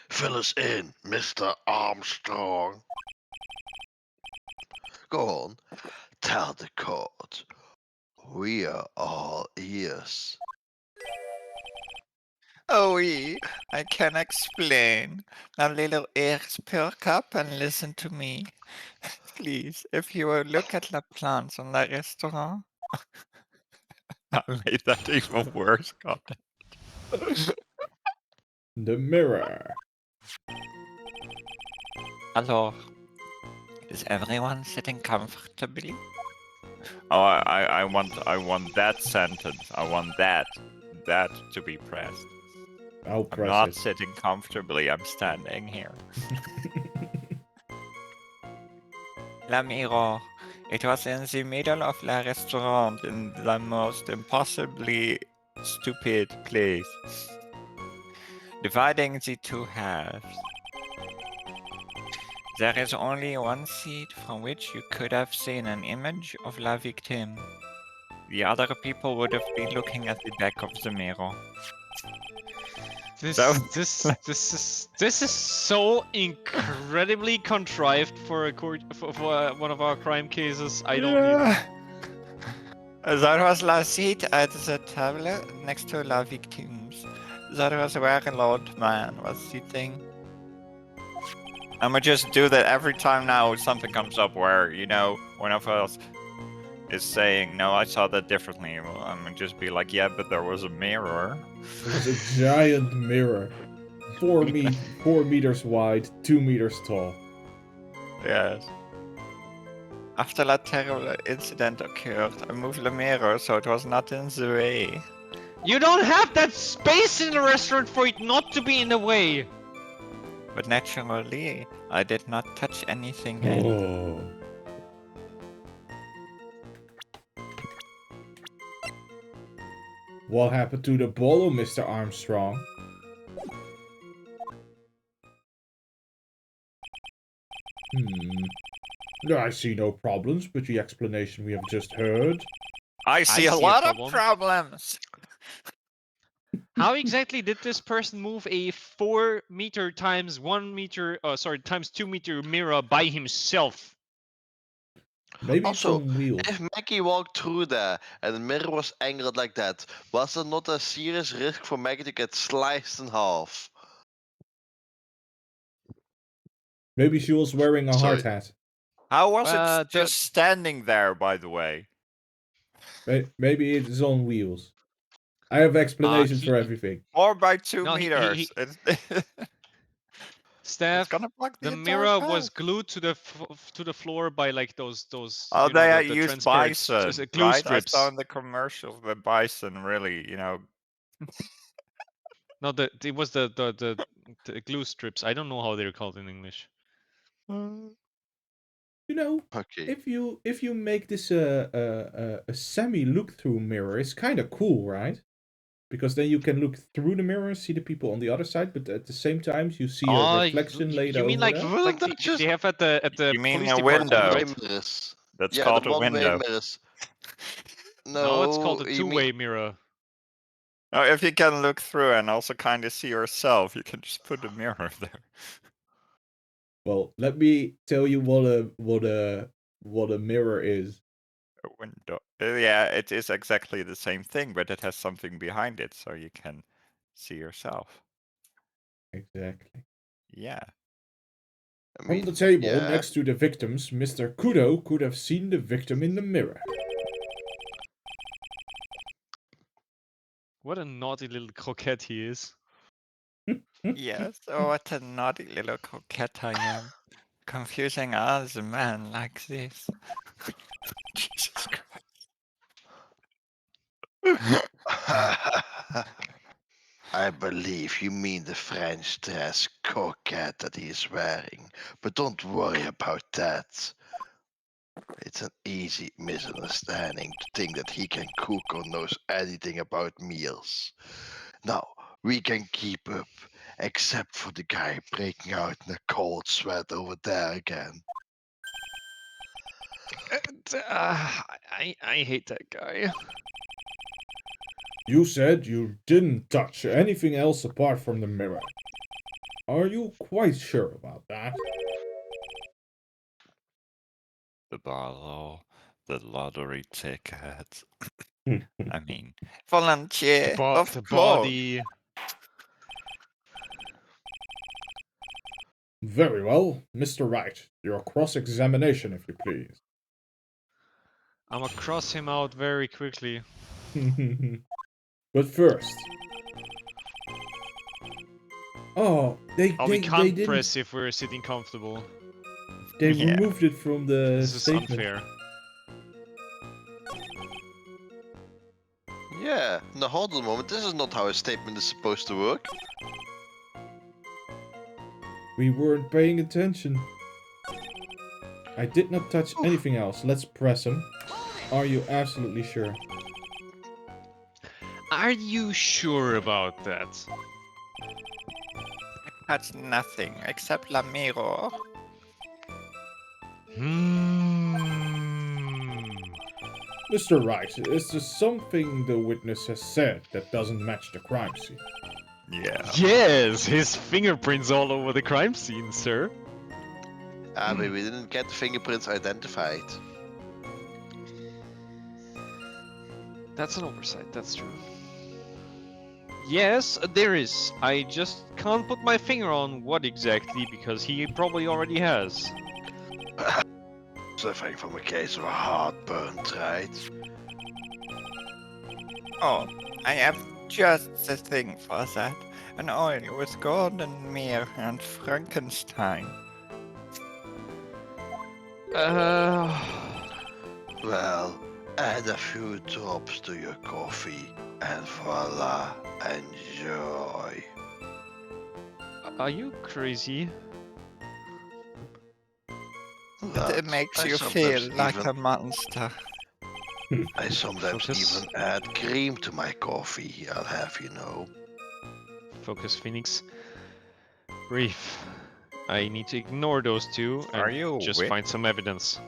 Fill us in, Mr. Armstrong. Go on, tell the court. We are all ears. Oh, I can explain. Now, little ears perk up and listen to me. Please, if you will look at the plants on the restaurant. I made that even worse, God. The mirror. Alors, is everyone sitting comfortably? Oh, I want that sentence. I want that to be pressed. I'll I'm press not it. sitting comfortably. I'm standing here. La mirror. It was in the middle of the restaurant in the most impossibly stupid place, dividing the two halves. There is only one seat from which you could have seen an image of la victime. The other people would have been looking at the back of the mirror. This So- this is so incredibly contrived for a court for one of our crime cases. I don't even. That was la seat at the table next to la victims. That was where an old man was sitting. I'm gonna just do that every time now something comes up where, one of us is saying, "No, I saw that differently." Well, I'm gonna just be like, "Yeah, but there was a mirror." It was a giant mirror. 4 meters wide, 2 meters tall. Yes. After that terrible incident occurred, I moved the mirror so it was not in the way. You don't have that space in the restaurant for it not to be in the way. But naturally, I did not touch anything else. Oh. What happened to the bolo, Mr. Armstrong? I see no problems with the explanation we have just heard. I see a see a lot problem. of problems. How exactly did this person move a 4 meter times 1 meter, times 2 meter mirror by himself? Maybe Also, it's on wheels. if Maggie walked through there and the mirror was angled like that, was there not a serious risk for Maggie to get sliced in half? Maybe she was wearing a hard Sorry. hat. How was Uh, it just standing there, by the way? Maybe it is on wheels. I have explanations for everything. 4 by 2 No, meters. It's Steph, gonna block the the entire mirror path. was glued to the floor by like those Oh, you know, they the used transparent bison, glue right? strips. I saw in the commercials that bison really, No, it was the glue strips. I don't know how they're called in English. You know, Okay. if you make this a semi look-through mirror, it's kind of cool, right? Because then you can look through the mirror and see the people on the other side, but at the same time you see a reflection laid you mean over like that. Wouldn't like that just they have at the You mean police a department, window? right? one-way mirrors? That's Yeah, called the a one-way window. mirrors. No, it's called a you mean two-way mirror. Now, if you can look through and also kind of see yourself, you can just put a mirror there. Well, let me tell you what a mirror is. A window. Yeah, it is exactly the same thing, but it has something behind it, so you can see yourself. Exactly. Yeah. I mean, On the table yeah. next to the victims, Mr. Kudo could have seen the victim in the mirror. What a naughty little croquette he is. Yes, oh, what a naughty little coquette I am. Confusing us, a man like this. Jesus Christ. I believe you mean the French dress coquette that he is wearing, but don't worry about that. It's an easy misunderstanding to think that he can cook or knows anything about meals. Now, we can keep up, except for the guy breaking out in a cold sweat over there again. I hate that guy. You said you didn't touch anything else apart from the mirror. Are you quite sure about that? The bottle, the lottery ticket. Hmm. I mean, volunteer, of The course. body. Very well, Mr. Wright. Your cross-examination, if you please. I'ma cross him out very quickly. But first... Oh, We they can't didn't... press if we're sitting comfortable. They Yeah. removed it from the This is statement. unfair. Yeah, now hold on a moment, this is not how a statement is supposed to work. We weren't paying attention. I did not touch anything else. Let's press him. Are you absolutely sure? Are you sure about that? That's nothing except la mirror. Mr. Wright, is there something the witness has said that doesn't match the crime scene? Yeah. Yes, his fingerprints all over the crime scene, sir. But we didn't get the fingerprints identified. That's an oversight, that's true. Yes, there is. I just can't put my finger on what exactly because he probably already has. Suffering from a case of a heartburn, right? Oh, I have just the thing for that. An oil with golden myrrh and Frankenstein. Well, add a few drops to your coffee, and voila, enjoy. Are you crazy? But It makes I you sometimes feel like even- a monster. I sometimes Focus. even add cream to my coffee, I'll have you know. Focus, Phoenix. Brief. I need to ignore those two and Are you just with? find some evidence.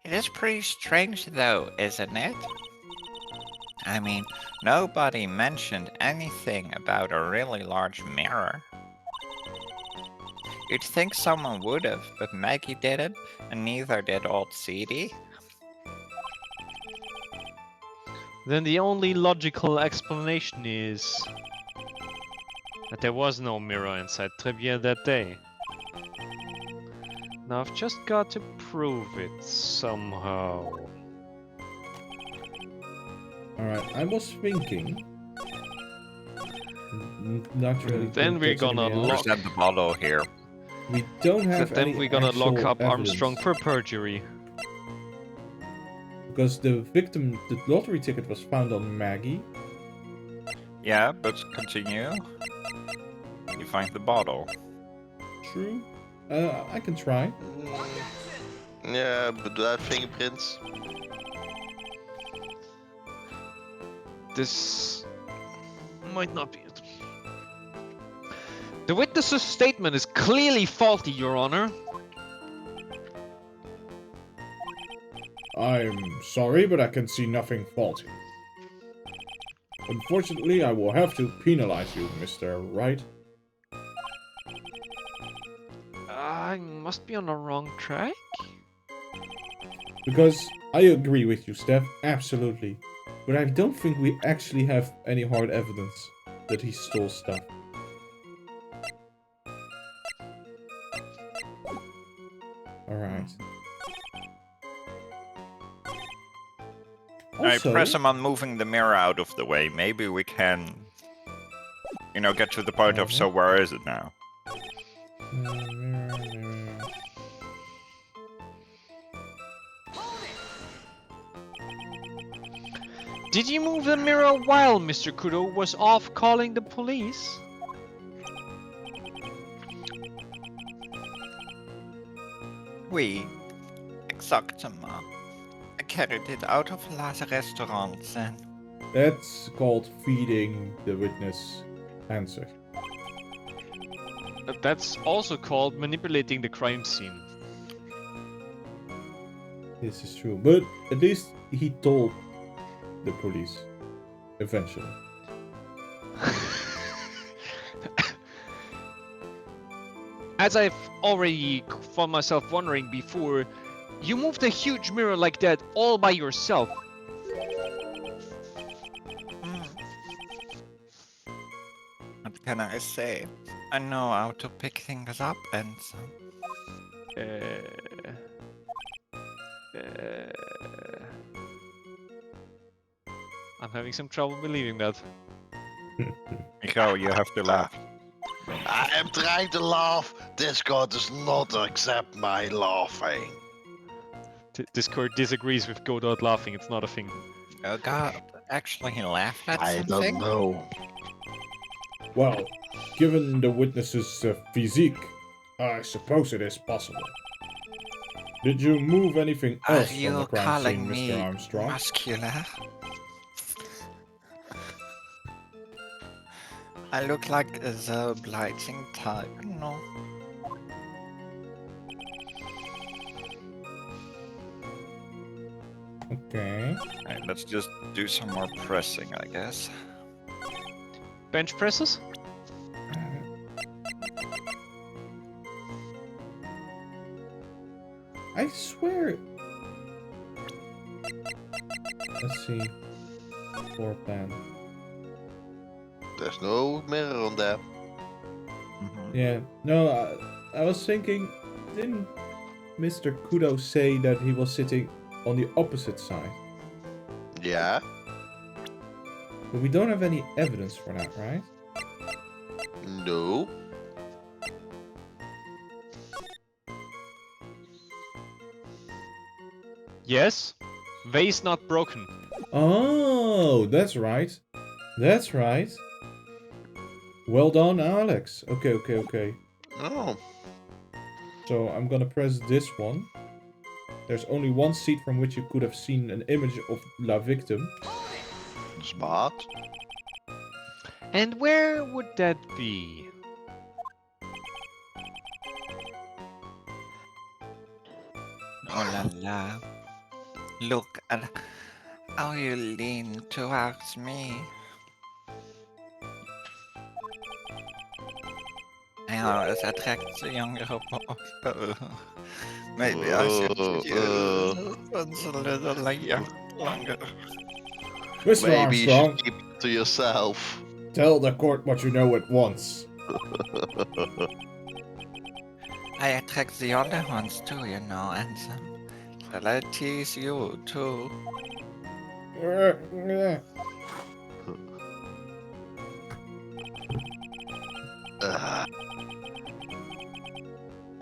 It is pretty strange though, isn't it? I mean, nobody mentioned anything about a really large mirror. You'd think someone would have, but Maggie didn't, and neither did old CD. Then the only logical explanation is that there was no mirror inside Trivia that day. Now I've just got to prove it somehow. Alright, I was thinking... Not really. Then we're gonna lock. Present the bottle here. We don't have any Then we're gonna lock actual up Armstrong evidence. for perjury. Because the victim, the lottery ticket was found on Maggie. Yeah, but continue. You find the bottle. True. I can try. Yeah, but without fingerprints. This might not be it. The witness's statement is clearly faulty, Your Honor. I'm sorry, but I can see nothing faulty. Unfortunately, I will have to penalize you, Mr. Wright. I must be on the wrong track. Because I agree with you, Steph, absolutely. But I don't think we actually have any hard evidence that he stole stuff. Alright. I Also, press him on moving the mirror out of the way. Maybe we can, get to the point of, so where is it now? mirror, mirror. Did you move the mirror while Mr. Kudo was off calling the police? Oui, exactement. I carried it out of last restaurant then. That's called feeding the witness answer. That's also called manipulating the crime scene. This is true. But at least he told the police. Eventually. As I've already found myself wondering before, you moved a huge mirror like that all by yourself. What can I say? I know how to pick things up and I'm having some trouble believing that. Nico, you have to laugh. I am trying to laugh. Discord does not accept my laughing. Discord disagrees with Godot laughing, it's not a thing. Oh god, actually he laughed at I something? don't know. Well, given the witness's physique, I suppose it is possible. Did you move anything Are else from the you crime calling scene, me Mr. Armstrong? muscular? I look like the obliging type, no? Okay. Alright, let's just do some more pressing, I guess. Bench presses? I swear. Let's see. Floor plan. There's no mirror on there. Yeah. No, I was thinking, didn't Mr. Kudo say that he was sitting on the opposite side? Yeah. But we don't have any evidence for that, right? No. Yes. Vase not broken. Oh, that's right. That's right. Well done, Alex. Okay. Oh. So I'm gonna press this one. There's only one seat from which you could have seen an image of La Victim. Smart. And where would that be? Oh la la. Look at how you lean towards me. I always attract the younger boys. Maybe I should use a little longer. Mr. Maybe you Armstrong, should keep it to yourself. tell the court what you know at once. I attract the older ones too, you know, and shall I tease you too?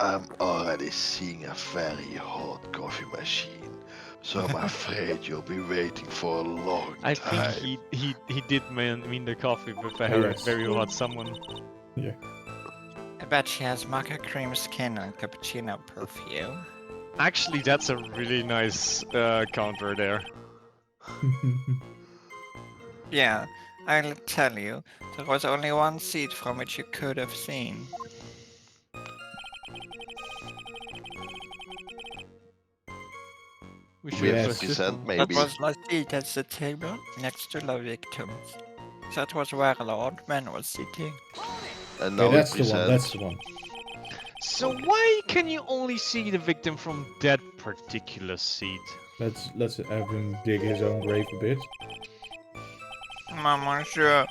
I'm already seeing a very hot coffee machine, so I'm afraid you'll be waiting for a long I time. think he did mean the coffee with a Yes. very hot someone. Yeah. I bet she has mocha cream skin and cappuccino perfume. Actually, that's a really nice counter there. Yeah, I'll tell you, there was only one seat from which you could have seen. We should Yes. press this 50 cent, one. maybe. That was the seat at the table next to the victims. That was where the old man was sitting. And Yeah, now that's it the one. presents. That's the one. So why can you only see the victim from that particular seat? Let's have him dig his own grave a bit. Monsieur,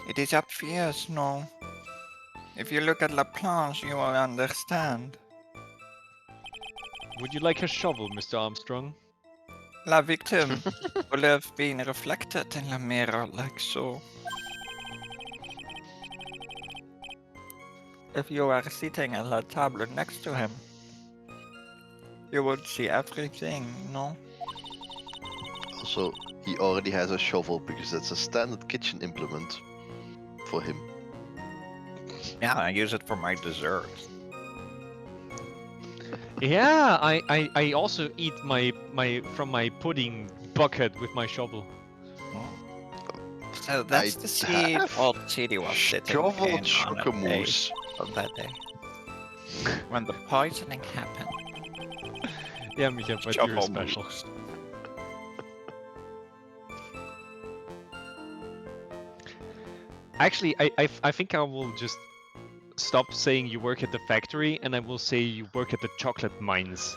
it is obvious, no? If you look at La Planche, you will understand. Would you like a shovel, Mr. Armstrong? La victim will have been reflected in the mirror like so. If you are sitting at the table next to him, you would see everything, no? Also, he already has a shovel because that's a standard kitchen implement for him. Yeah, I use it for my dessert. Yeah, I also eat from my pudding bucket with my shovel. So that's the seat have old Chidi was sitting shoveled in on a day chocomousse. of that day. When the poisoning happened. Yeah, Micha, but you're special. Actually, I think I will just stop saying you work at the factory and I will say you work at the chocolate mines.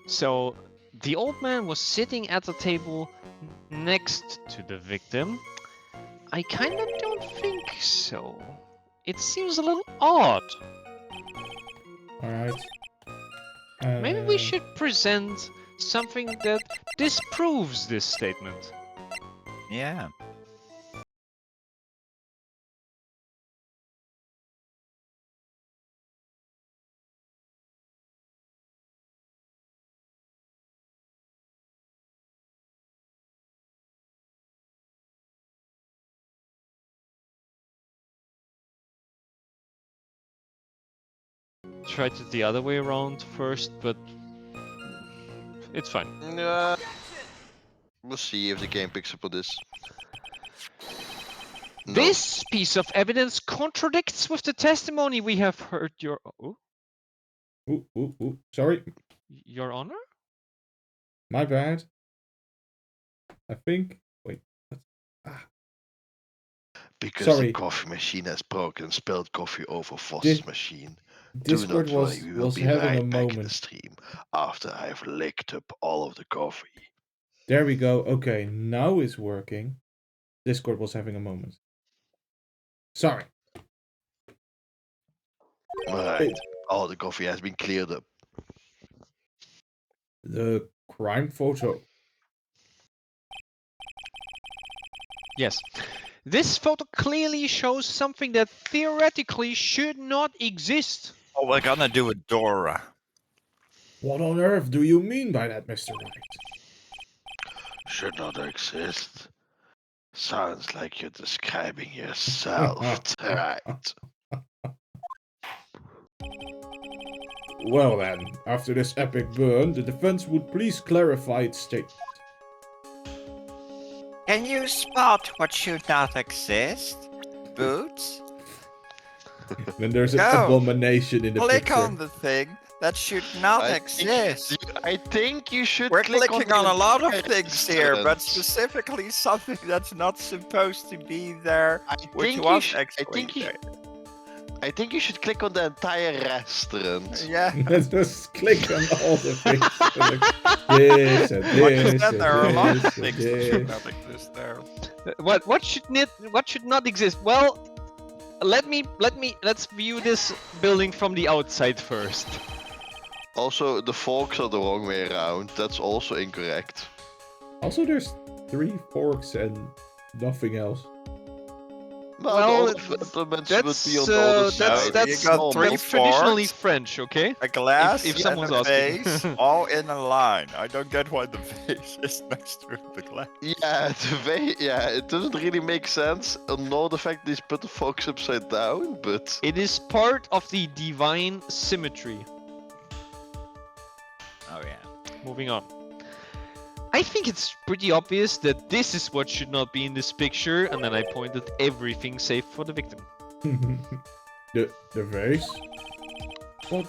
So, the old man was sitting at the table next to the victim. I kinda don't think so. It seems a little odd. Alright. Maybe we should present something that disproves this statement. Yeah. Tried it the other way around first, but it's fine. We'll see if the game picks up on this. No. This piece of evidence contradicts with the testimony we have heard, Your Sorry, Your Honor. my bad. I think. Wait. Because Sorry. the coffee machine has broken and spilled coffee over Voss's Dis- machine. Discord Do not was worry, we will be having right a back in the moment. stream after I've licked up all of the coffee. There we go. Okay, now it's working. Discord was having a moment. Sorry. Alright, all the coffee has been cleared up. The crime photo. Yes. This photo clearly shows something that theoretically should not exist. Oh, we're gonna do a Dora. What on earth do you mean by that, Mr. Wright? Should not exist. Sounds like you're describing yourself, right? Well then, after this epic burn, the defense would please clarify its statement. Can you spot what should not exist? Boots? Then there's an Go. abomination in the Click picture. on the thing that should not I exist. I think you should We're click clicking on on a lot of the things here, but restaurant. specifically something that's not supposed to be there, I which think was you actually I think you should click on the entire restaurant. Yeah. Let's just click on all the things. This and Like you this said, and there are a lot of this things and that should this. not exist there. What should not exist? Well, let's view this building from the outside first. Also, the forks are the wrong way around. That's also incorrect. Also, there's 3 forks and nothing else. Well, the other implements would be on the That's other side. that's You got 3 traditionally forks, French, okay? a glass, if and someone's a asking. vase, all in a line. I don't get why the vase is next to the glass. Yeah, it doesn't really make sense. Nor the fact they put the forks upside down, but It is part of the divine symmetry. Oh yeah. Moving on. I think it's pretty obvious that this is what should not be in this picture, and then I pointed everything safe for the victim. The vase? What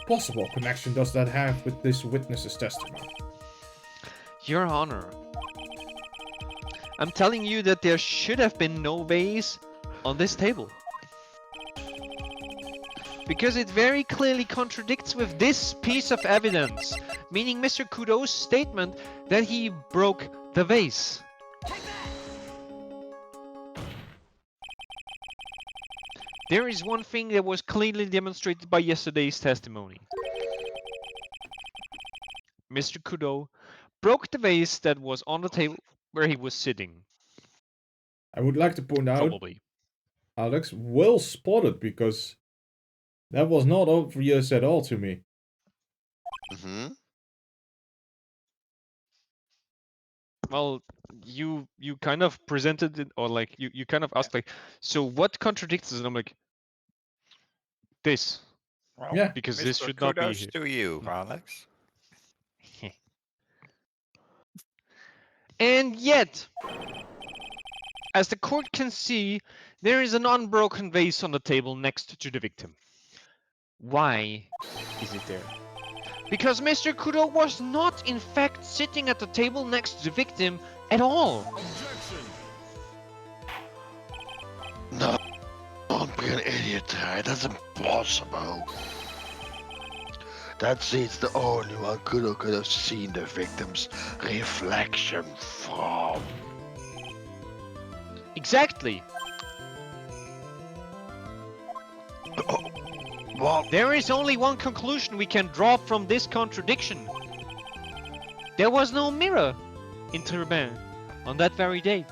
possible connection does that have with this witness's testimony? Your Honor, I'm telling you that there should have been no vase on this table. Because it very clearly contradicts with this piece of evidence, meaning Mr. Kudo's statement that he broke the vase. There is one thing that was clearly demonstrated by yesterday's testimony. Mr. Kudo broke the vase that was on the table where he was sitting. I would like to point out, Probably. Alex, well spotted, because that was not obvious at all to me. Mm-hmm. Well, you kind of presented it, or like you kind of asked like, so what contradicts this? And I'm like, this, Well, Yeah. because this Mr. should not be Kudos here. to you, Alex. And yet, as the court can see, there is an unbroken vase on the table next to the victim. Why is it there? Because Mr. Kudo was not in fact sitting at the table next to the victim at all. No, don't be an idiot, Wright. That's impossible. That seat's the only one Kudo could have seen the victim's reflection from. Exactly. What? There is only one conclusion we can draw from this contradiction. There was no mirror in Turbin on that very day.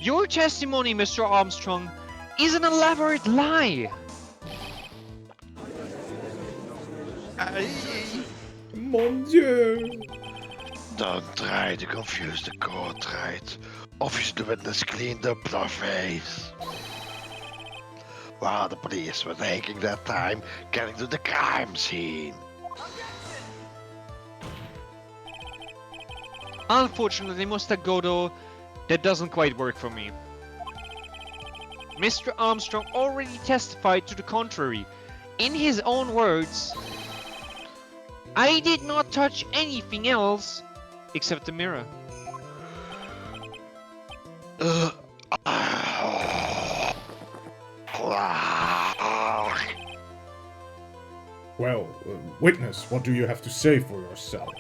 Your testimony, Mr. Armstrong, is an elaborate lie. Mon Dieu! Don't try to confuse the court, Wright. Obviously, the witness cleaned up their face. While the police were taking their time getting to the crime scene. Unfortunately, Mr. Godo, that doesn't quite work for me. Mr. Armstrong already testified to the contrary. In his own words, I did not touch anything else except the mirror. Well, witness, what do you have to say for yourself?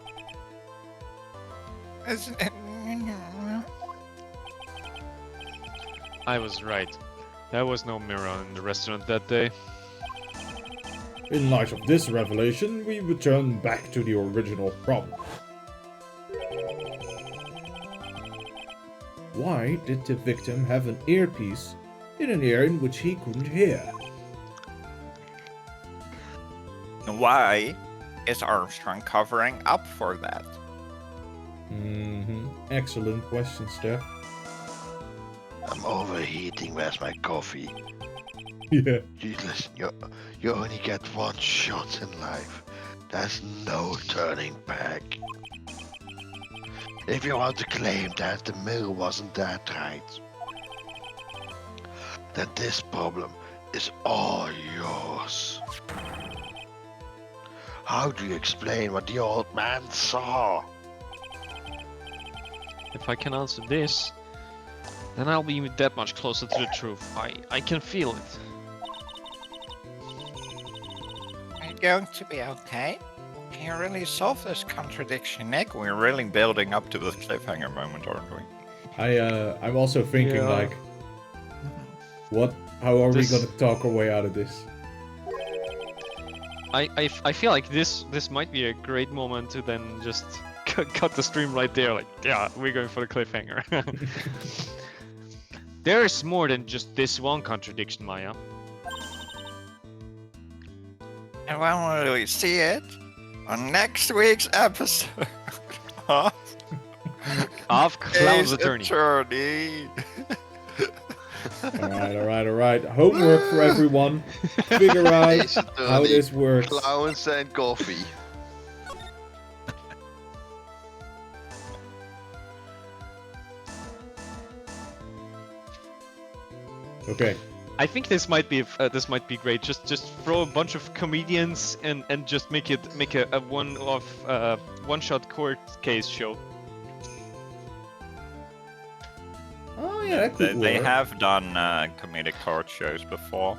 I was right. There was no mirror in the restaurant that day. In light of this revelation, we return back to the original problem. Why did the victim have an earpiece in an ear in which he couldn't hear? Why is Armstrong covering up for that? Excellent question, Steph. I'm overheating. Where's my coffee? Yeah. You listen, you only get one shot in life. There's no turning back. If you want to claim that the mirror wasn't that right, then this problem is all yours. How do you explain what the old man saw? If I can answer this, then I'll be that much closer to the truth. I can feel it. Are you going to be okay? Can you really solve this contradiction, Nick? We're really building up to the cliffhanger moment, aren't we? I'm also thinking Yeah. like, how are This- we gonna talk our way out of this? I feel like this might be a great moment to then just cut the stream right there. Like, yeah, we're going for the cliffhanger. There's more than just this one contradiction, Maya. And when will we see it? On next week's episode of Of Clown's Ace Attorney. Attorney. Alright. Homework for everyone. Figure out Ace how Attorney, this works. Clowns and coffee. Okay. I think this might be great. Just throw a bunch of comedians and just make a one-shot court case show. Oh yeah, that could They work. have done comedic court shows before.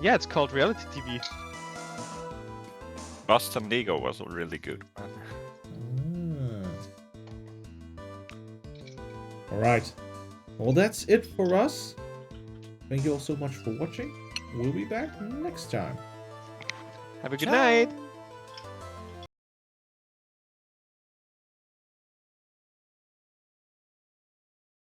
Yeah, it's called reality TV. Boston Legal was a really good one. Alright. Well, that's it for us. Thank you all so much for watching. We'll be back next time. Have a good night.